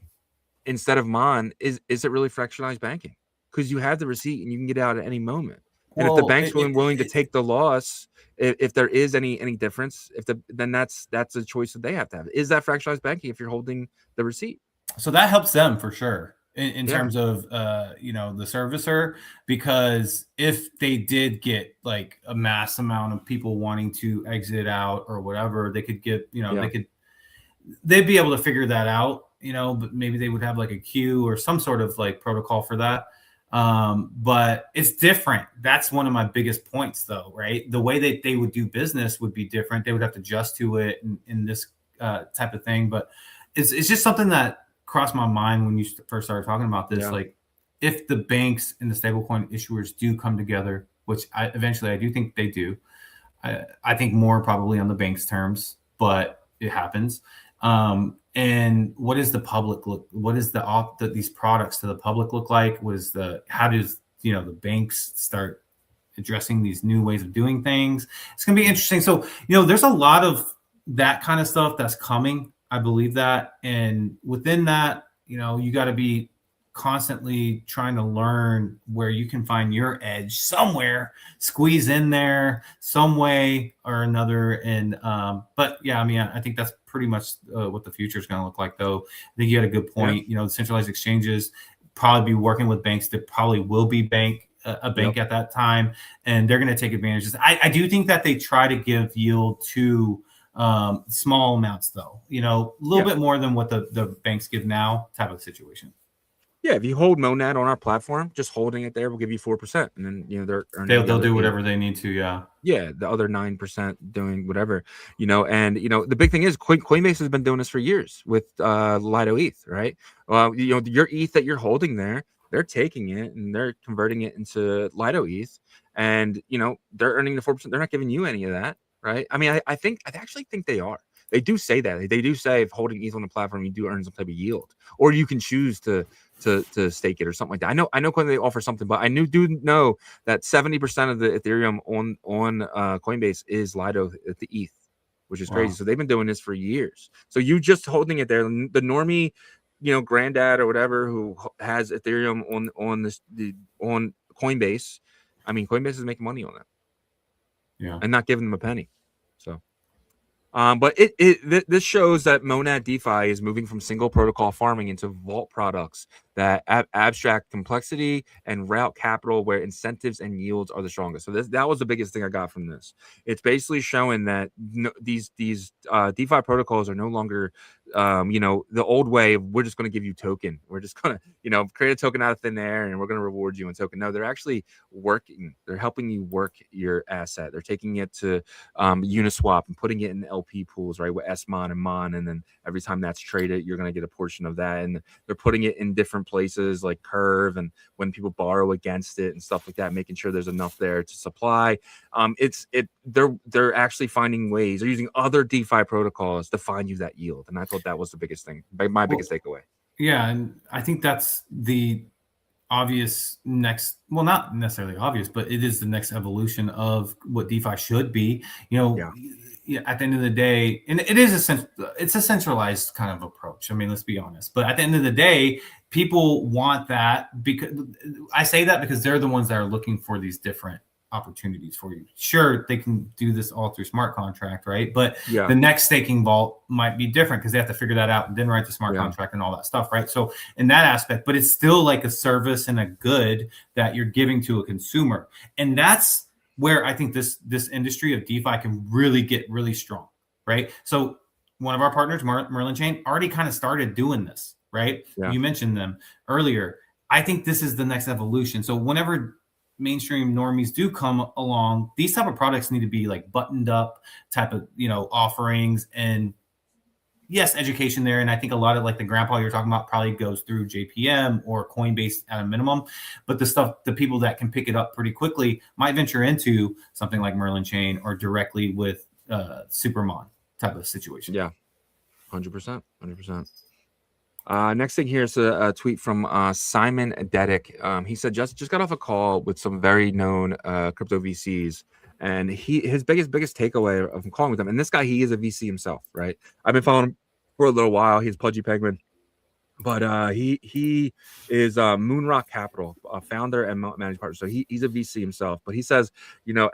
instead of MON, is it really fractionalized banking? Because you have the receipt and you can get out at any moment. And if the bank's willing to take the loss, if there is any difference, then that's a choice that they have to have. Is that fractionalized banking if you're holding the receipt? So that helps them for sure. In terms of the servicer, because if they did get like a mass amount of people wanting to exit out or whatever, they could get they'd be able to figure that out, but maybe they would have like a queue or some sort of like protocol for that. But it's different. That's one of my biggest points though, right? The way that they would do business would be different. They would have to adjust to it in this type of thing. But it's just something that crossed my mind when you first started talking about this. Like if the banks and the stablecoin issuers do come together, which I do think they do. I think more probably on the bank's terms, but it happens. And what does the public look? What is these products to the public look like? How does the banks start addressing these new ways of doing things? It's gonna be interesting. So there's a lot of that kind of stuff that's coming. I believe that. And within that, you got to be constantly trying to learn where you can find your edge somewhere, squeeze in there some way or another. And, but yeah, I mean, I think that's pretty much what the future is going to look like though. I think you had a good point. The centralized exchanges probably be working with banks that probably will be a bank at that time. And they're going to take advantage. I do think that they try to give yield to small amounts though, a little bit more than what the banks give now type of situation. Yeah, if you hold Monad on our platform, just holding it there will give you 4%, and then they're earning. They'll do whatever they need to. Yeah. Yeah, the other 9% doing whatever, and the big thing is Coinbase has been doing this for years with Lido ETH, right? Well, your ETH that you're holding there, they're taking it and they're converting it into Lido ETH, and they're earning the 4%. They're not giving you any of that, right? I mean, I actually think they are. They do say that. They do say if holding ETH on the platform, you do earn some type of yield, or you can choose to stake it or something like that. I know they offer something, but I do know that 70% of the Ethereum on Coinbase is Lido at the ETH, which is crazy. Wow. So they've been doing this for years. So you just holding it there, the normie, granddad or whatever who has Ethereum on Coinbase. I mean, Coinbase is making money on that, and not giving them a penny. So. But this shows that Monad DeFi is moving from single protocol farming into vault products that abstract complexity and route capital where incentives and yields are the strongest. So that was the biggest thing I got from this. It's basically showing that these DeFi protocols are no longer the old way of we're just going to give you token. We're just going to create a token out of thin air and we're going to reward you in token. No, they're actually working. They're helping you work your asset. They're taking it to Uniswap and putting it in LP pools, right, with sMON and MON, and then every time that's traded, you're going to get a portion of that. And they're putting it in different places like Curve, and when people borrow against it and stuff like that, making sure there's enough there to supply. They're actually finding ways. They're using other DeFi protocols to find you that yield, and I thought that was the biggest thing, my biggest takeaway. Yeah, and I think that's the obvious next, well, not necessarily obvious, but it is the next evolution of what DeFi should be. At the end of the day, and it's a centralized kind of approach. I mean, let's be honest. But at the end of the day, people want that, because I say that because they're the ones that are looking for these different opportunities for you. Sure, they can do this all through smart contract, right? But the next staking vault might be different because they have to figure that out and then write the smart contract and all that stuff, right? So in that aspect, but it's still like a service and a good that you're giving to a consumer. And that's where I think this industry of DeFi can really get really strong, right? So one of our partners, Merlin Chain, already kind of started doing this, right? You mentioned them earlier. I think this is the next evolution. So whenever mainstream normies do come along, these type of products need to be like buttoned up type of offerings, and yes, education there. And I think a lot of like the grandpa you're talking about probably goes through JPM or Coinbase at a minimum, but the people that can pick it up pretty quickly might venture into something like Merlin Chain or directly with SuperMON type of situation. 100%. Next thing here is a tweet from Simon Dedic. He said just got off a call with some very known crypto VCs, and his biggest takeaway of calling with them, and this guy, he is a VC himself, right? I've been following him for a little while. He's Pudgy Penguin, but he is Moonrock Capital, founder and managing partner. So he's a VC himself. But he says,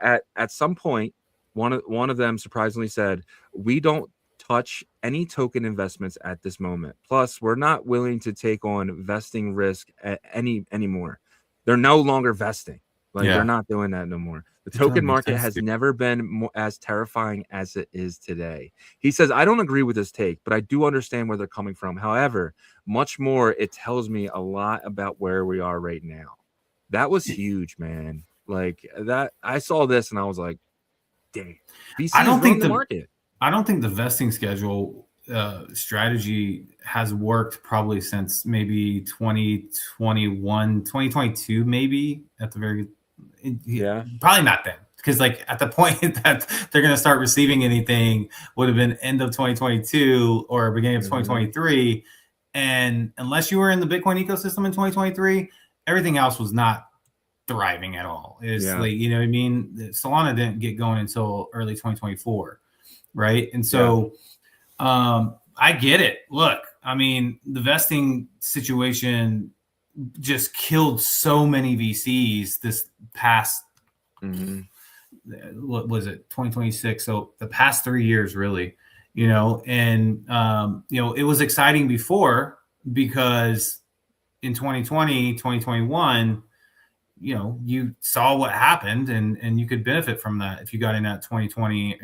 at some point, one of them surprisingly said, "We don't touch any token investments at this moment. Plus, we're not willing to take on vesting risk anymore." They're no longer vesting. They're not doing that no more. The token market has never been as terrifying as it is today. He says, "I don't agree with this take, but I do understand where they're coming from. However, much more, it tells me a lot about where we are right now." That was huge, man. Like that, I saw this and I was like, dang. I don't think the market. I don't think the vesting schedule strategy has worked probably since maybe 2021, 2022, maybe at the very, probably not then. Because like at the point that they're going to start receiving anything would have been end of 2022 or beginning of 2023. And unless you were in the Bitcoin ecosystem in 2023, everything else was not thriving at all. It's like, you know what I mean? Solana didn't get going until early 2024. Right. And so I get it. Look, I mean, the vesting situation just killed so many VCs this past, what was it, 2026? So the past 3 years, really, and, it was exciting before because in 2020, 2021, you saw what happened and you could benefit from that if you got in at 2020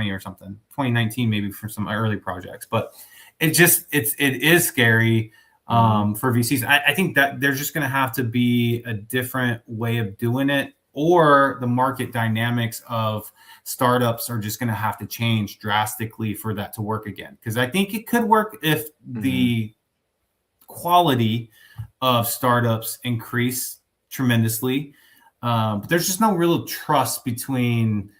or something, 2019, maybe for some early projects. But it is scary for VCs. I think that there's just going to have to be a different way of doing it, or the market dynamics of startups are just going to have to change drastically for that to work again. Because I think it could work if the quality of startups increase tremendously. But there's just no real trust between,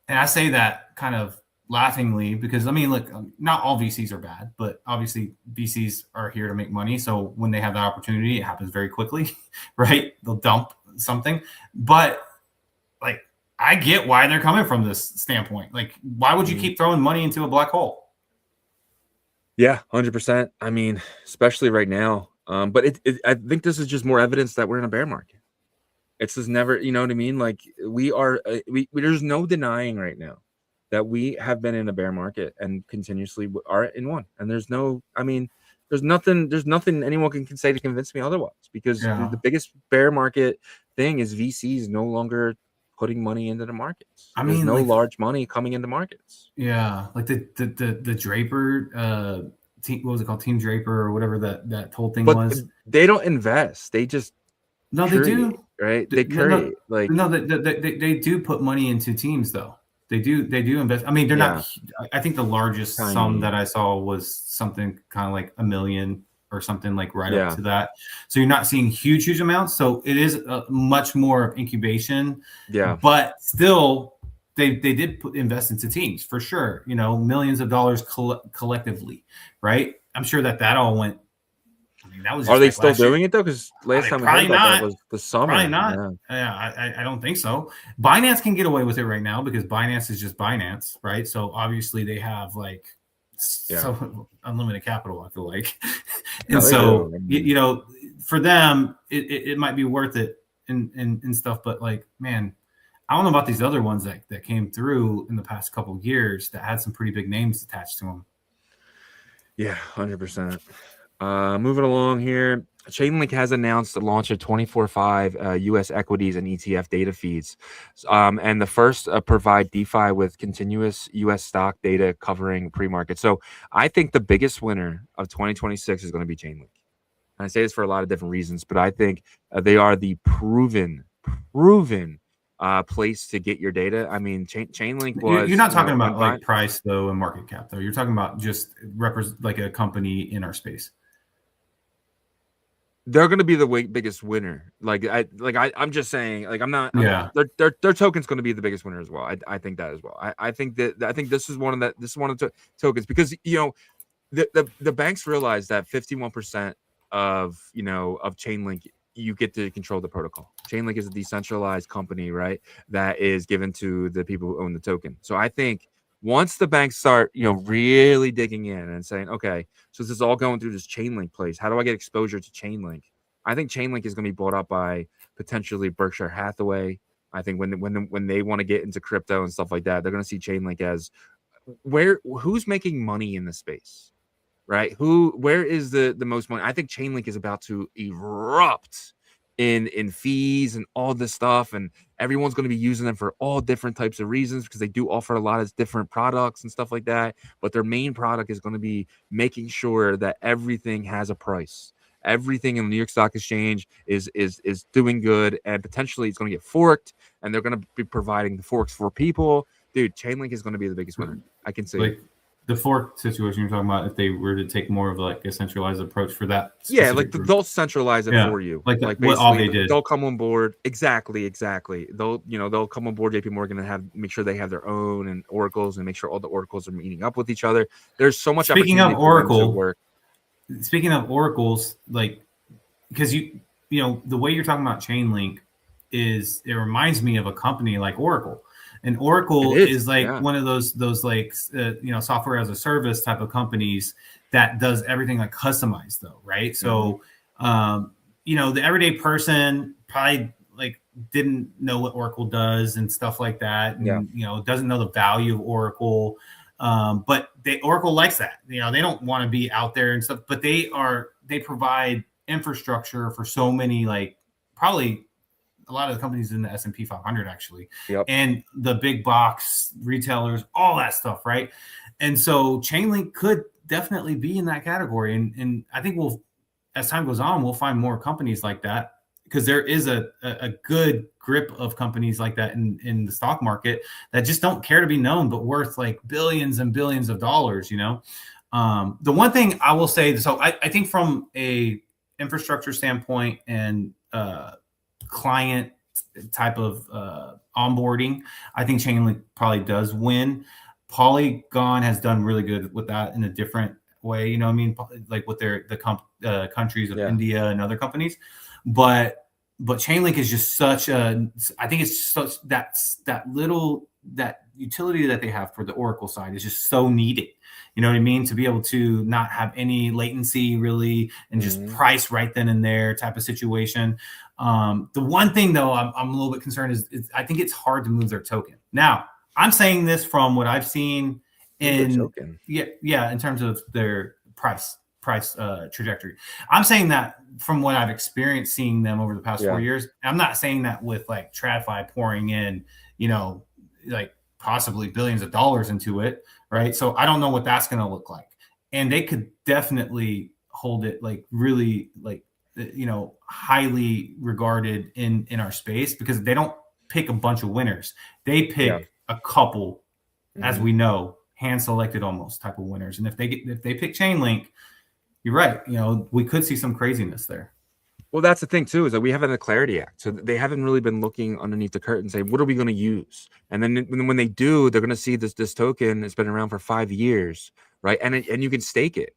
and I say that kind of laughingly because, I mean, look, not all VCs are bad, but obviously VCs are here to make money. So when they have that opportunity, it happens very quickly, right? They'll dump something. But like, I get why they're coming from this standpoint. Like, why would you keep throwing money into a black hole? Yeah, 100%. I mean, especially right now. But I think this is just more evidence that we're in a bear market. It's just never, you know what I mean? Like there's no denying right now that we have been in a bear market and continuously are in one. And there's nothing anyone can say to convince me otherwise, because the biggest bear market thing is VCs no longer putting money into the markets. I mean, there's no large money coming into markets. Yeah, like the Draper team, what was it called? Team Draper or whatever that whole thing was. They don't invest. They just they do, right? They create they do put money into teams though. They do invest. I mean, they're not. I think the largest sum that I saw was something kind of like $1 million or something like up to that. So you're not seeing huge amounts. So it is much more of incubation. Yeah, but still, they did invest into teams for sure. You know, millions of dollars collectively, right? I'm sure that all went. I mean, that was. Are they still doing it though? Because last time we heard about that was the summer. Probably not. Yeah, I don't think so. Binance can get away with it right now because Binance is just Binance, right? So obviously they have so unlimited capital, I feel like. And so you know, for them, it might be worth it and stuff. But like, man, I don't know about these other ones that came through in the past couple of years that had some pretty big names attached to them. Yeah, 100%. Moving along here, Chainlink has announced the launch of 24/5 U.S. equities and ETF data feeds, and the first provide DeFi with continuous U.S. stock data covering pre-market. So I think the biggest winner of 2026 is going to be Chainlink. And I say this for a lot of different reasons, but I think they are the proven place to get your data. I mean, Chainlink was. You're not talking about like price though and market cap though. You're talking about just like a company in our space. They're going to be the biggest winner. I'm just saying. Like I'm not. Their token's going to be the biggest winner as well. I think that as well. I think this is one of the tokens, because you know the banks realize that 51% of Chainlink, you get to control the protocol. Chainlink is a decentralized company, right? That is given to the people who own the token. So I think once the banks start, really digging in and saying, okay, so this is all going through this Chainlink place. How do I get exposure to Chainlink? I think Chainlink is going to be bought up by potentially Berkshire Hathaway. I think when they want to get into crypto and stuff like that, they're going to see Chainlink as who's making money in the space, right? Where is the most money? I think Chainlink is about to erupt in fees and all this stuff, and everyone's going to be using them for all different types of reasons, because they do offer a lot of different products and stuff like that. But their main product is going to be making sure that everything has a price. Everything in the New York Stock Exchange is doing good, and potentially it's going to get forked, and they're going to be providing the forks for people. Dude, Chainlink is going to be the biggest winner. I can see. The fork situation you're talking about, if they were to take more of like a centralized approach for that. Yeah, like they'll centralize it for you. Like what all they did. They'll come on board. Exactly. They'll come on board JP Morgan and make sure they have their own and oracles, and make sure all the oracles are meeting up with each other. There's so much Speaking of oracles, like, because you know the way you're talking about Chainlink is, it reminds me of a company like Oracle. And Oracle is like one of those like software as a service type of companies that does everything like customized though, right? So the everyday person probably like didn't know what Oracle does and stuff like that, and doesn't know the value of Oracle. But Oracle likes that. They don't want to be out there and stuff, but they provide infrastructure for so many, like probably a lot of the companies in the S&P 500 actually, and the big box retailers, all that stuff, right? And so Chainlink could definitely be in that category. And I think as time goes on, we'll find more companies like that, because there is a good grip of companies like that in the stock market that just don't care to be known, but worth like billions and billions of dollars, The one thing I will say, so I think from a infrastructure standpoint and client type of onboarding, I think Chainlink probably does win. Polygon has done really good with that in a different way, like with the countries of India and other companies. But Chainlink is just such I think it's such that utility that they have for the Oracle side is just so needed. You know what I mean? To be able to not have any latency really, and just price right then and there type of situation. The one thing though, I'm a little bit concerned is I think it's hard to move their token. Now, I'm saying this from what I've seen in terms of their price trajectory. I'm saying that from what I've experienced seeing them over the past 4 years. I'm not saying that with like TradFi pouring in, like possibly billions of dollars into it, right? So I don't know what that's going to look like. And they could definitely hold it like really like, highly regarded in our space, because they don't pick a bunch of winners. They pick a couple, as we know, hand selected almost type of winners. And if they pick Chainlink, you're right. We could see some craziness there. Well, that's the thing too, is that we haven't a Clarity Act, so they haven't really been looking underneath the curtain and say, what are we going to use? And then when they do, they're going to see this token has been around for 5 years, right? And you can stake it.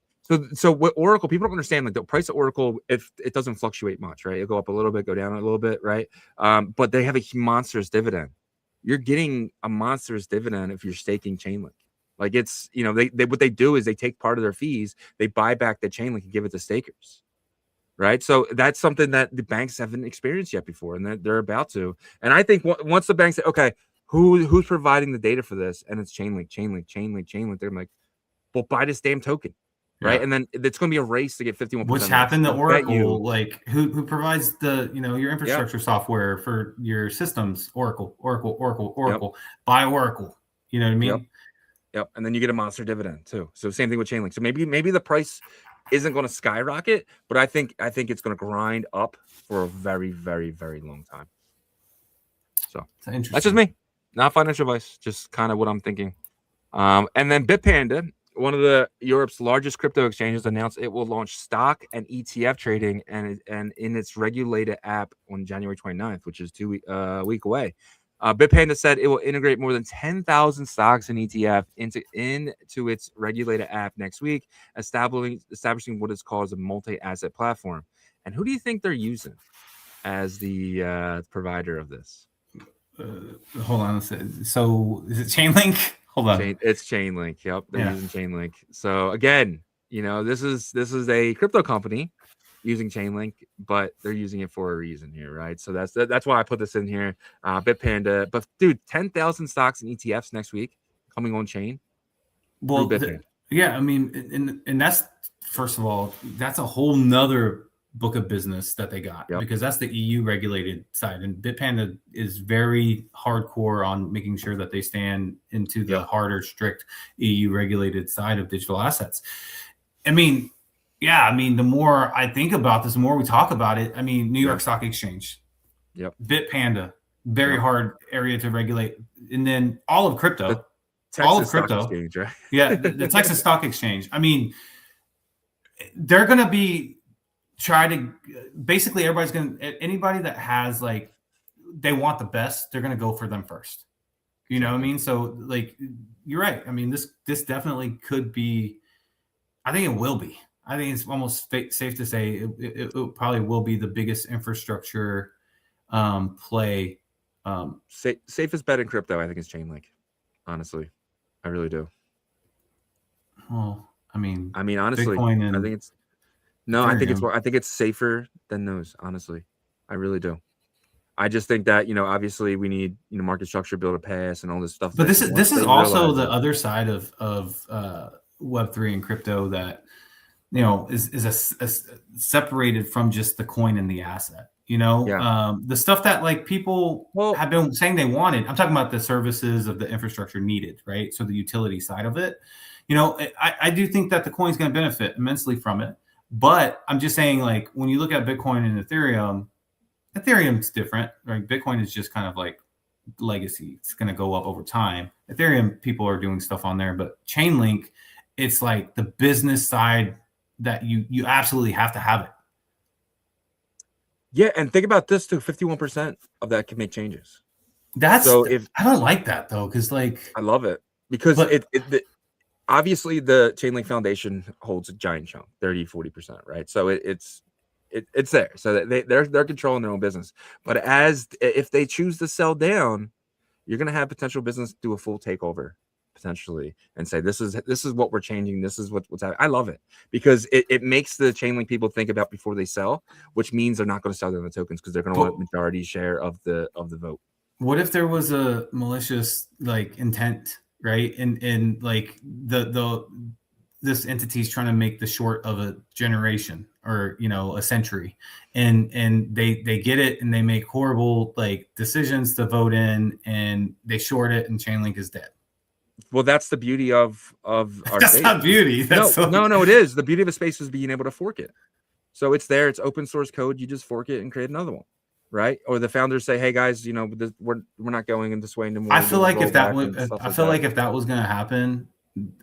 So what Oracle, people don't understand, like the price of Oracle, if it doesn't fluctuate much, right? It'll go up a little bit, go down a little bit, right? But they have a monstrous dividend. You're getting a monstrous dividend if you're staking Chainlink. Like it's, they what they do is they take part of their fees, they buy back the Chainlink and give it to stakers, right? So that's something that the banks haven't experienced yet before, and they're about to. And I think once the banks say, okay, who's providing the data for this, and it's Chainlink, they're like, well, buy this damn token, right? And then it's going to be a race to get 51%. Which happened to Oracle, like who provides the your infrastructure software for your systems? Oracle. Buy Oracle. You know what I mean? Yep. And then you get a monster dividend too. So same thing with Chainlink. So maybe the price isn't going to skyrocket, but I think it's going to grind up for a very, very, very long time. So that's just me, not financial advice, just kind of what I'm thinking. And then Bitpanda, one of Europe's largest crypto exchanges, announced it will launch stock and ETF trading and in its regulated app on January 29th, which is a week away. Bitpanda said it will integrate more than 10,000 stocks and ETF into its regulated app next week, establishing what is called a multi-asset platform. And who do you think they're using as the provider of this? Hold on a second. So is it Chainlink? Hold on. It's Chainlink. Yep, they're using Chainlink. So again, this is a crypto company using Chainlink, but they're using it for a reason here, right? So that's why I put this in here. Bitpanda, but dude, 10,000 stocks and ETFs next week coming on chain. Well, I mean, and that's, first of all, that's a whole nother book of business that they got, because that's the EU regulated side, and Bitpanda is very hardcore on making sure that they stand into the harder, strict EU regulated side of digital assets. I mean, the more I think about this, the more we talk about it. I mean, New York Stock Exchange, Bitpanda, very hard area to regulate, and then all of crypto, Stock Exchange, right? the Texas Stock Exchange. I mean, they're going to be basically everybody's going to, anybody that has like, they want the best, they're going to go for them first. You know what I mean? So like, you're right. I mean, this definitely could be, I think it will be. I think it's almost safe to say it probably will be the biggest infrastructure play. Safest bet in crypto, I think, is Chainlink. Honestly, I really do. Well, I mean, honestly, I think it's I think it's safer than those. Honestly, I really do. I just think that obviously we need market structure bill to pass and all this stuff. But this is also the other side of Web3 and crypto that is separated from just the coin and the asset. The stuff that like people have been saying they wanted. I'm talking about the services of the infrastructure needed, right? So the utility side of it. You know, I do think that the coin's going to benefit immensely from it. But I'm just saying, like, when you look at Bitcoin and Ethereum, Ethereum's different, right? Bitcoin is just kind of like legacy. It's going to go up over time. Ethereum, people are doing stuff on there, but Chainlink, it's like the business side that you absolutely have to have it. Yeah, and think about this too: 51% of that can make changes. That's so if I don't like that though, because like I love it because obviously the Chainlink Foundation holds a giant chunk, 30-40%, right? So it's there. So they're controlling their own business. But if they choose to sell down, you're gonna have potential business do a full takeover potentially and say this is what we're changing. This is what's happening. I love it because it makes the Chainlink people think about before they sell, which means they're not going to sell down the tokens because they're going to want a majority share of the vote. What if there was a malicious like intent, right? And like this entity is trying to make the short of a generation or, you know, a century, and they get it and they make horrible like decisions to vote in and they short it and Chainlink is dead. Well, that's the beauty of our that's space. not beauty. That's no, it is. The beauty of a space is being able to fork it. So it's there. It's open source code. You just fork it and create another one, right? Or the founders say, "Hey guys, you know, we're not going in this way anymore." I feel like if that was, if that was going to happen,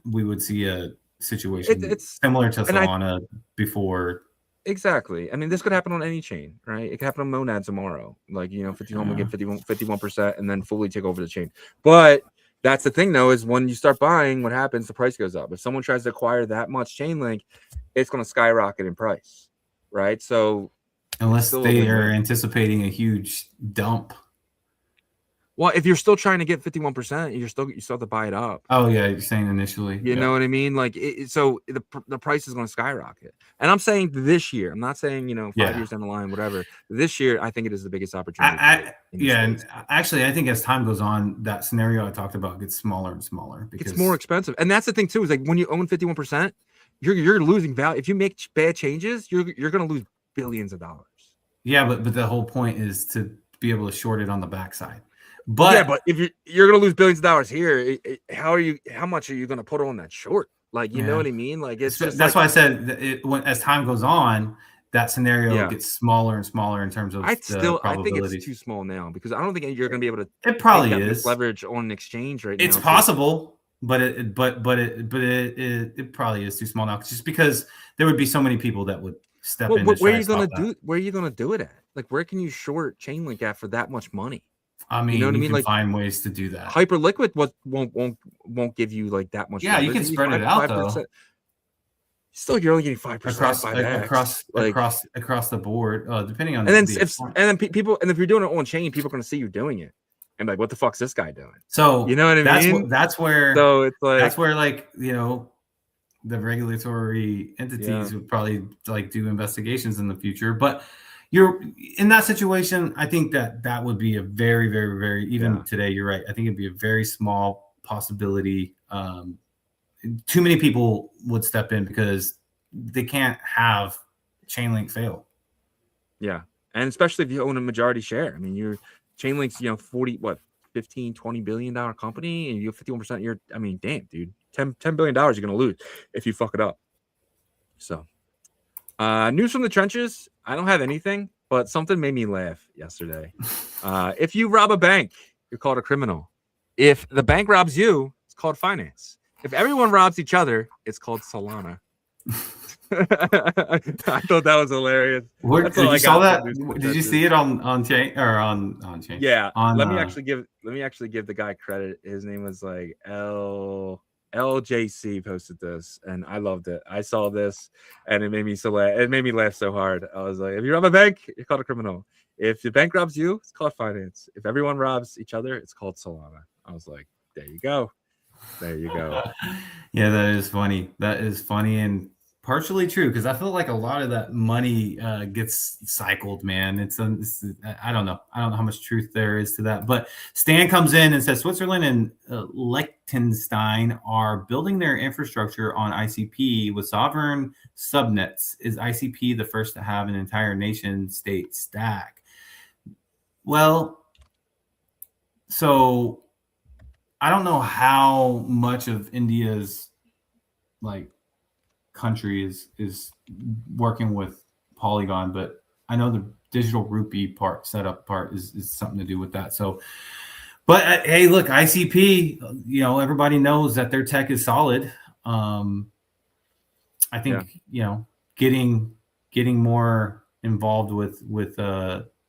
we would see a situation it's similar to Solana before. Exactly. I mean, this could happen on any chain, right? It could happen on Monad tomorrow. Like, you know, 51 will get 51% and then fully take over the chain. But that's the thing, though, is when you start buying, what happens? The price goes up. If someone tries to acquire that much Chainlink, it's going to skyrocket in price, right? So unless they are anticipating a huge dump. Well, if you're still trying to get 51%, you still have to buy it up. Oh yeah, you're saying initially. You know what I mean? Like, so the price is going to skyrocket. And I'm saying this year. I'm not saying 5 years down the line, whatever. This year, I think it is the biggest opportunity. And actually, I think as time goes on, that scenario I talked about gets smaller and smaller because it's more expensive. And that's the thing too. Is like when you own 51%, you're losing value. If you make bad changes, you're going to lose billions of dollars. Yeah, but the whole point is to be able to short it on the backside. But yeah, but if you're gonna lose billions of dollars here, how much are you gonna put on that short? Like, you know what I mean? Like, it's just that's why I said that as time goes on, that scenario gets smaller and smaller in terms of I think it's too small now because I don't think you're gonna be able to. It probably is leverage on an exchange right now. It's possible, but it probably is too small now, just because there would be so many people that would step in. Where are you gonna do it at? Like, where can you short Chainlink at for that much money? I mean, you can find ways to do that. Hyperliquid won't give you like that much. Yeah, you can spread it out though. Still, you're only getting 5% across the board, depending on. And then people, and if you're doing it on chain, people are going to see you doing it, and like, what the fuck's this guy doing? So you know what I mean? That's where. So it's like that's where the regulatory entities would probably like do investigations in the future, but. You're in that situation. I think that would be a very, very, very, even today, you're right. I think it'd be a very small possibility. Too many people would step in because they can't have Chainlink fail. Yeah. And especially if you own a majority share. I mean, your Chainlink's, 15-20 billion dollar company, and you have 51%. Damn, dude, $10 billion you're going to lose if you fuck it up. So. News from the trenches. I don't have anything, but something made me laugh yesterday. If you rob a bank, you're called a criminal. If the bank robs you, it's called finance. If everyone robs each other, it's called Solana. I thought that was hilarious. Did you saw that? Did you see it on chain or on chain? Yeah. Let me actually give the guy credit. His name was like LJC posted this, and I loved it. I saw this, and it made me laugh so hard. I was like, if you rob a bank, you're called a criminal. If the bank robs you, it's called finance. If everyone robs each other, it's called Solana. I was like, there you go. Yeah, that is funny. And partially true, because I feel like a lot of that money gets cycled, man. I don't know how much truth there is to that. But Stan comes in and says Switzerland and Liechtenstein are building their infrastructure on ICP with sovereign subnets. Is ICP the first to have an entire nation state stack? Well, so I don't know how much of India's like country is working with Polygon, but I know the digital rupee setup part is something to do with that. So, but hey, look, ICP, you know, everybody knows that their tech is solid. I think you know, getting more involved with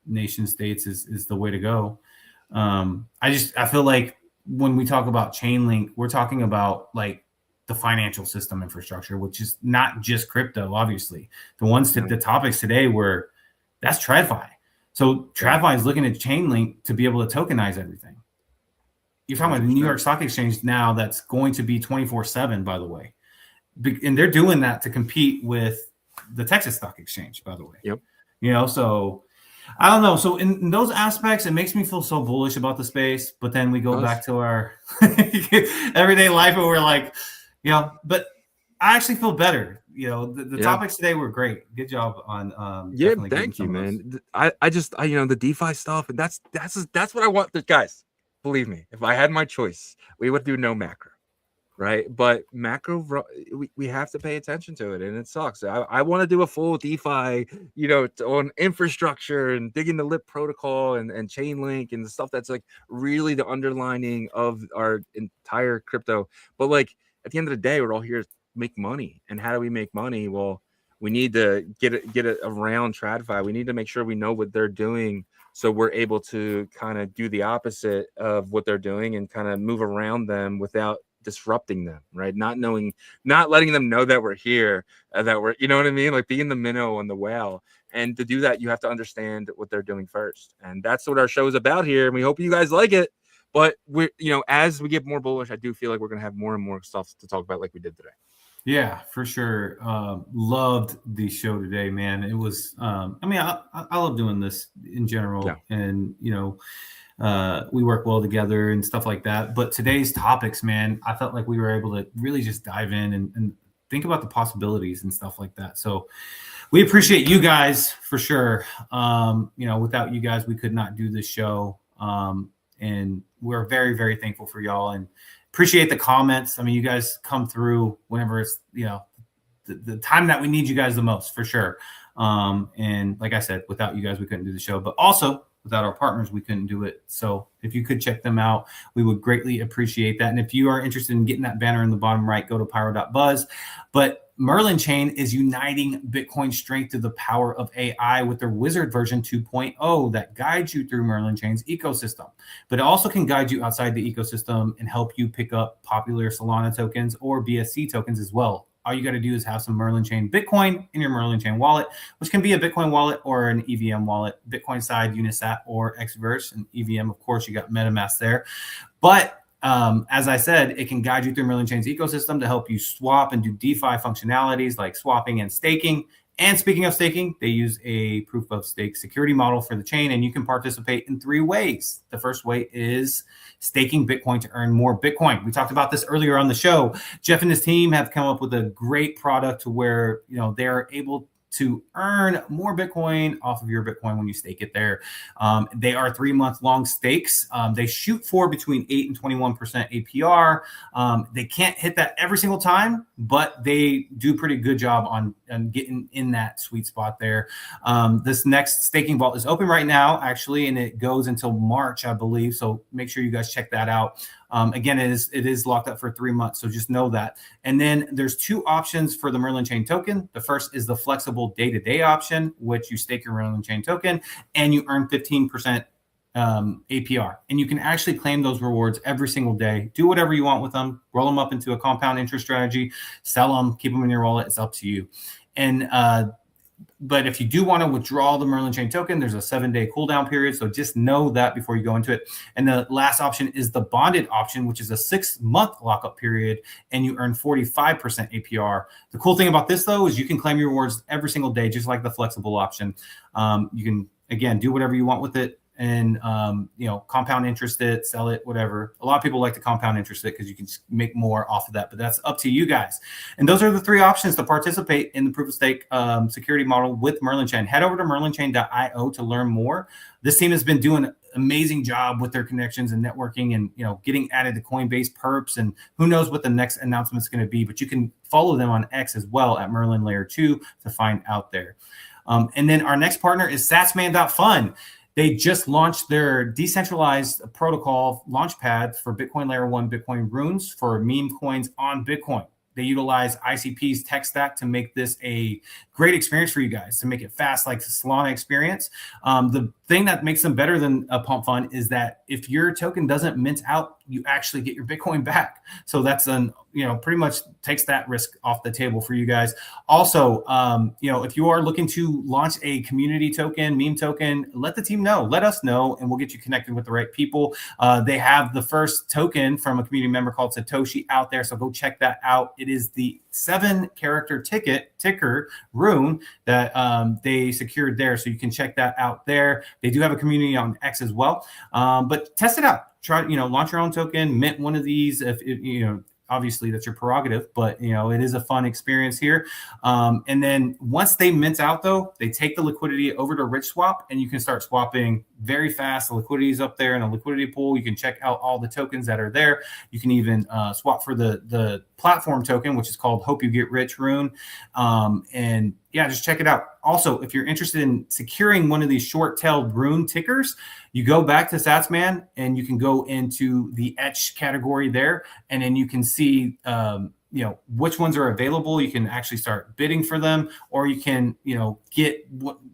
nation states is the way to go. I feel like when we talk about Chainlink, we're talking about like the financial system infrastructure, which is not just crypto. Obviously, the topics today were that's TradFi. So TradFi is looking at Chainlink to be able to tokenize everything. You're talking about the New York Stock Exchange now that's going to be 24/7, by the way. And they're doing that to compete with the Texas Stock Exchange, by the way. Yep. You know, so I don't know. So in those aspects, it makes me feel so bullish about the space. But then we go back to our everyday life and we're like, you know, but I actually feel better. You know, the topics today were great. Good job on thank you, man. I just you know, the DeFi stuff, and that's what I want. Guys, believe me, if I had my choice, we would do no macro. Right, but macro, we have to pay attention to it, and it sucks. I want to do a full DeFi, you know, on infrastructure and digging the LIP protocol and Chainlink and the stuff that's like really the underlining of our entire crypto. But like at the end of the day, we're all here to make money, and how do we make money? Well, we need to get it around TradFi. We need to make sure we know what they're doing, so we're able to kind of do the opposite of what they're doing and kind of move around them without disrupting them, right? Not letting them know that we're here, that we're, you know what I mean? Like being the minnow and the whale. And to do that, you have to understand what they're doing first. And that's what our show is about here. And we hope you guys like it. But we're, you know, as we get more bullish, I do feel like we're going to have more and more stuff to talk about like we did today. Yeah, for sure. Loved the show today, man. It was, I mean, I love doing this in general. And, you know, we work well together and stuff like that. But today's topics, man, I felt like we were able to really just dive in and think about the possibilities and stuff like that. So we appreciate you guys for sure. You know, without you guys, we could not do this show. And we're very, very thankful for y'all and appreciate the comments. I mean, you guys come through whenever it's, you know, the time that we need you guys the most, for sure. And like I said, without you guys, we couldn't do the show. But also, without our partners, we couldn't do it. So if you could check them out, we would greatly appreciate that. And if you are interested in getting that banner in the bottom right, go to pyro.buzz. But Merlin Chain is uniting Bitcoin strength to the power of AI with their Wizard version 2.0 that guides you through Merlin Chain's ecosystem. But it also can guide you outside the ecosystem and help you pick up popular Solana tokens or BSC tokens as well. All you got to do is have some Merlin Chain Bitcoin in your Merlin Chain wallet, which can be a Bitcoin wallet or an EVM wallet, Bitcoin side, Unisat, or Xverse. And EVM, of course, you got MetaMask there. But as I said, it can guide you through Merlin Chain's ecosystem to help you swap and do DeFi functionalities like swapping and staking. And speaking of staking, they use a proof of stake security model for the chain, and you can participate in 3 ways. The first way is staking Bitcoin to earn more Bitcoin. We talked about this earlier on the show. Jeff and his team have come up with a great product to where, you know, they're able to earn more Bitcoin off of your Bitcoin when you stake it there. They are 3-month long stakes. They shoot for between 8 and 21% APR. They can't hit that every single time, but they do a pretty good job on getting in that sweet spot there. This next staking vault is open right now, actually, and it goes until March, I believe. So make sure you guys check that out. Again, it is locked up for 3 months, so just know that. And then there's 2 options for the Merlin Chain token. The first is the flexible day-to-day option, which you stake your Merlin Chain token and you earn 15% APR. And you can actually claim those rewards every single day. Do whatever you want with them. Roll them up into a compound interest strategy. Sell them. Keep them in your wallet. It's up to you. And but if you do want to withdraw the Merlin Chain token, there's a 7-day cooldown period. So just know that before you go into it. And the last option is the bonded option, which is a 6-month lockup period, and you earn 45% APR. The cool thing about this, though, is you can claim your rewards every single day, just like the flexible option. You can, again, do whatever you want with it. And, you know, compound interest it, sell it, whatever. A lot of people like to compound interest it because you can make more off of that, but that's up to you guys. And those are the 3 options to participate in the proof of stake security model with Merlin Chain. Head over to merlinchain.io to learn more. This team has been doing amazing job with their connections and networking and, you know, getting added to Coinbase perps, and who knows what the next announcement is going to be, but you can follow them on X as well at Merlin Layer 2 to find out there. And then our next partner is sMON.fun. They just launched their decentralized protocol launchpad for Bitcoin Layer 1 Bitcoin runes for meme coins on Bitcoin. They utilize ICP's tech stack to make this a great experience for you guys, to make it fast like the Solana experience. The thing that makes them better than a pump fund is that if your token doesn't mint out, you actually get your Bitcoin back. So that's pretty much takes that risk off the table for you guys. Also, if you are looking to launch a community token, meme token, let the team know, let us know, and we'll get you connected with the right people. They have the first token from a community member called Satoshi out there, so go check that out. It is the 7-character ticker rune that they secured there, so you can check that out there. They do have a community on X as well, but test it out. Try, launch your own token, mint one of these. If obviously that's your prerogative, but it is a fun experience here. And then once they mint out, though, they take the liquidity over to Rich Swap, and you can start swapping very fast. The liquidity is up there in a liquidity pool. You can check out all the tokens that are there. You can even swap for the platform token, which is called Hope You Get Rich Rune. And yeah, just check it out. Also, if you're interested in securing one of these short-tailed rune tickers, you go back to sMON and you can go into the etch category there, and then you can see which ones are available. You can actually start bidding for them, or you can get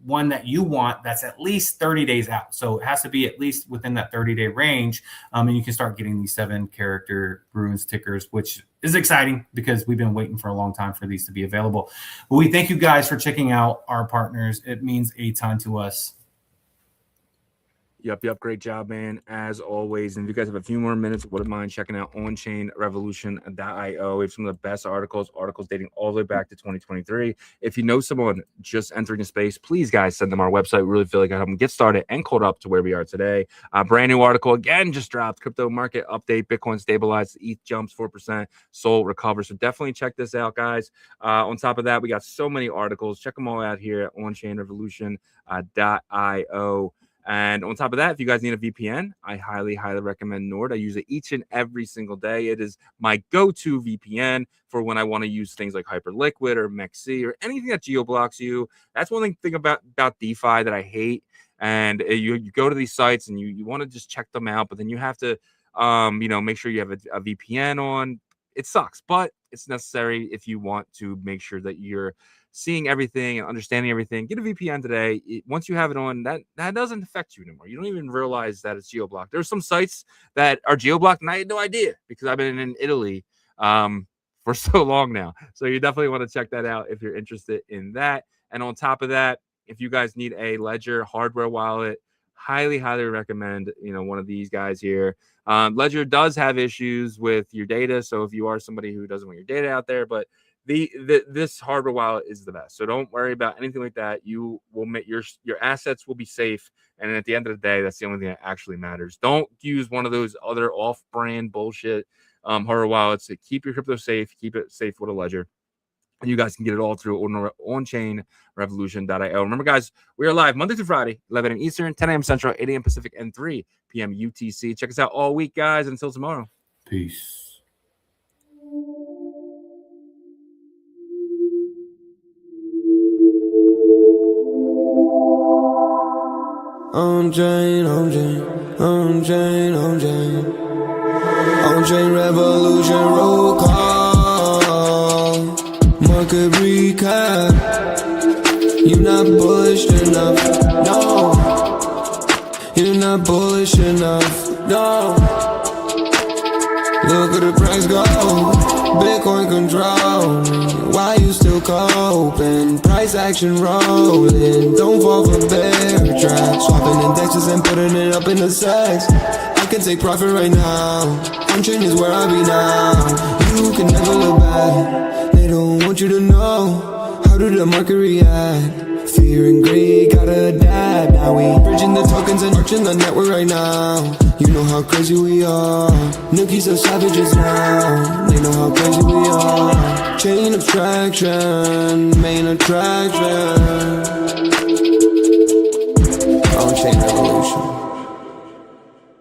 one that you want that's at least 30 days out. So it has to be at least within that 30-day range, and you can start getting these 7-character runes tickers, which is exciting because we've been waiting for a long time for these to be available. But we thank you guys for checking out our partners. It means a ton to us. Yep. Great job, man, as always. And if you guys have a few more minutes, wouldn't mind checking out onchainrevolution.io. We have some of the best articles dating all the way back to 2023. If you know someone just entering the space, please, guys, send them our website. We really feel like I help them get started and caught up to where we are today. Brand new article, again, just dropped. Crypto market update. Bitcoin stabilized. ETH jumps 4%. Sol recovers. So definitely check this out, guys. On top of that, we got so many articles. Check them all out here at onchainrevolution.io. And on top of that, if you guys need a VPN, I highly recommend Nord. I use it each and every single day. It is my go-to VPN for when I want to use things like Hyperliquid or MEXC or anything that geo-blocks you. That's one thing about DeFi that I hate. And you go to these sites and you want to just check them out, but then you have to, make sure you have a VPN on. It sucks, but it's necessary if you want to make sure that you're seeing everything and understanding everything. Get a VPN today. Once you have it on, that doesn't affect you anymore. You don't even realize that it's geo-blocked. There's some sites that are geo-blocked, and I had no idea because I've been in Italy for so long now. So you definitely want to check that out if you're interested in that. And on top of that, if you guys need a Ledger hardware wallet, highly recommend one of these guys here. Ledger does have issues with your data, so if you are somebody who doesn't want your data out there, but this hardware wallet is the best. So don't worry about anything like that. You will make your assets will be safe, and at the end of the day, that's the only thing that actually matters. Don't use one of those other off-brand bullshit hardware wallets. Keep your crypto safe. Keep it safe with a Ledger. And you guys can get it all through onchainrevolution.io. Remember, guys, we are live Monday through Friday, 11 a.m. Eastern, 10 a.m. Central, 8 a.m. Pacific, and 3 p.m. UTC. Check us out all week, guys. Until tomorrow. Peace. OnChain revolution roll call. Market recap. You're not bullish enough. No. You're not bullish enough. No. Look at the price go. Bitcoin control. Why you still coping? Price action rolling. Don't fall for bear trap. Swapping indexes and putting it up in the sex. I can take profit right now. OnChain is where I be now. You can never look back. They don't want you to know. How did the market react? Fear and greed gotta adapt. Now we bridging the tokens and arching the network right now. You know how crazy we are. Nookies are savages now. They know how crazy we are. Chain abstraction, main attraction. OnChain.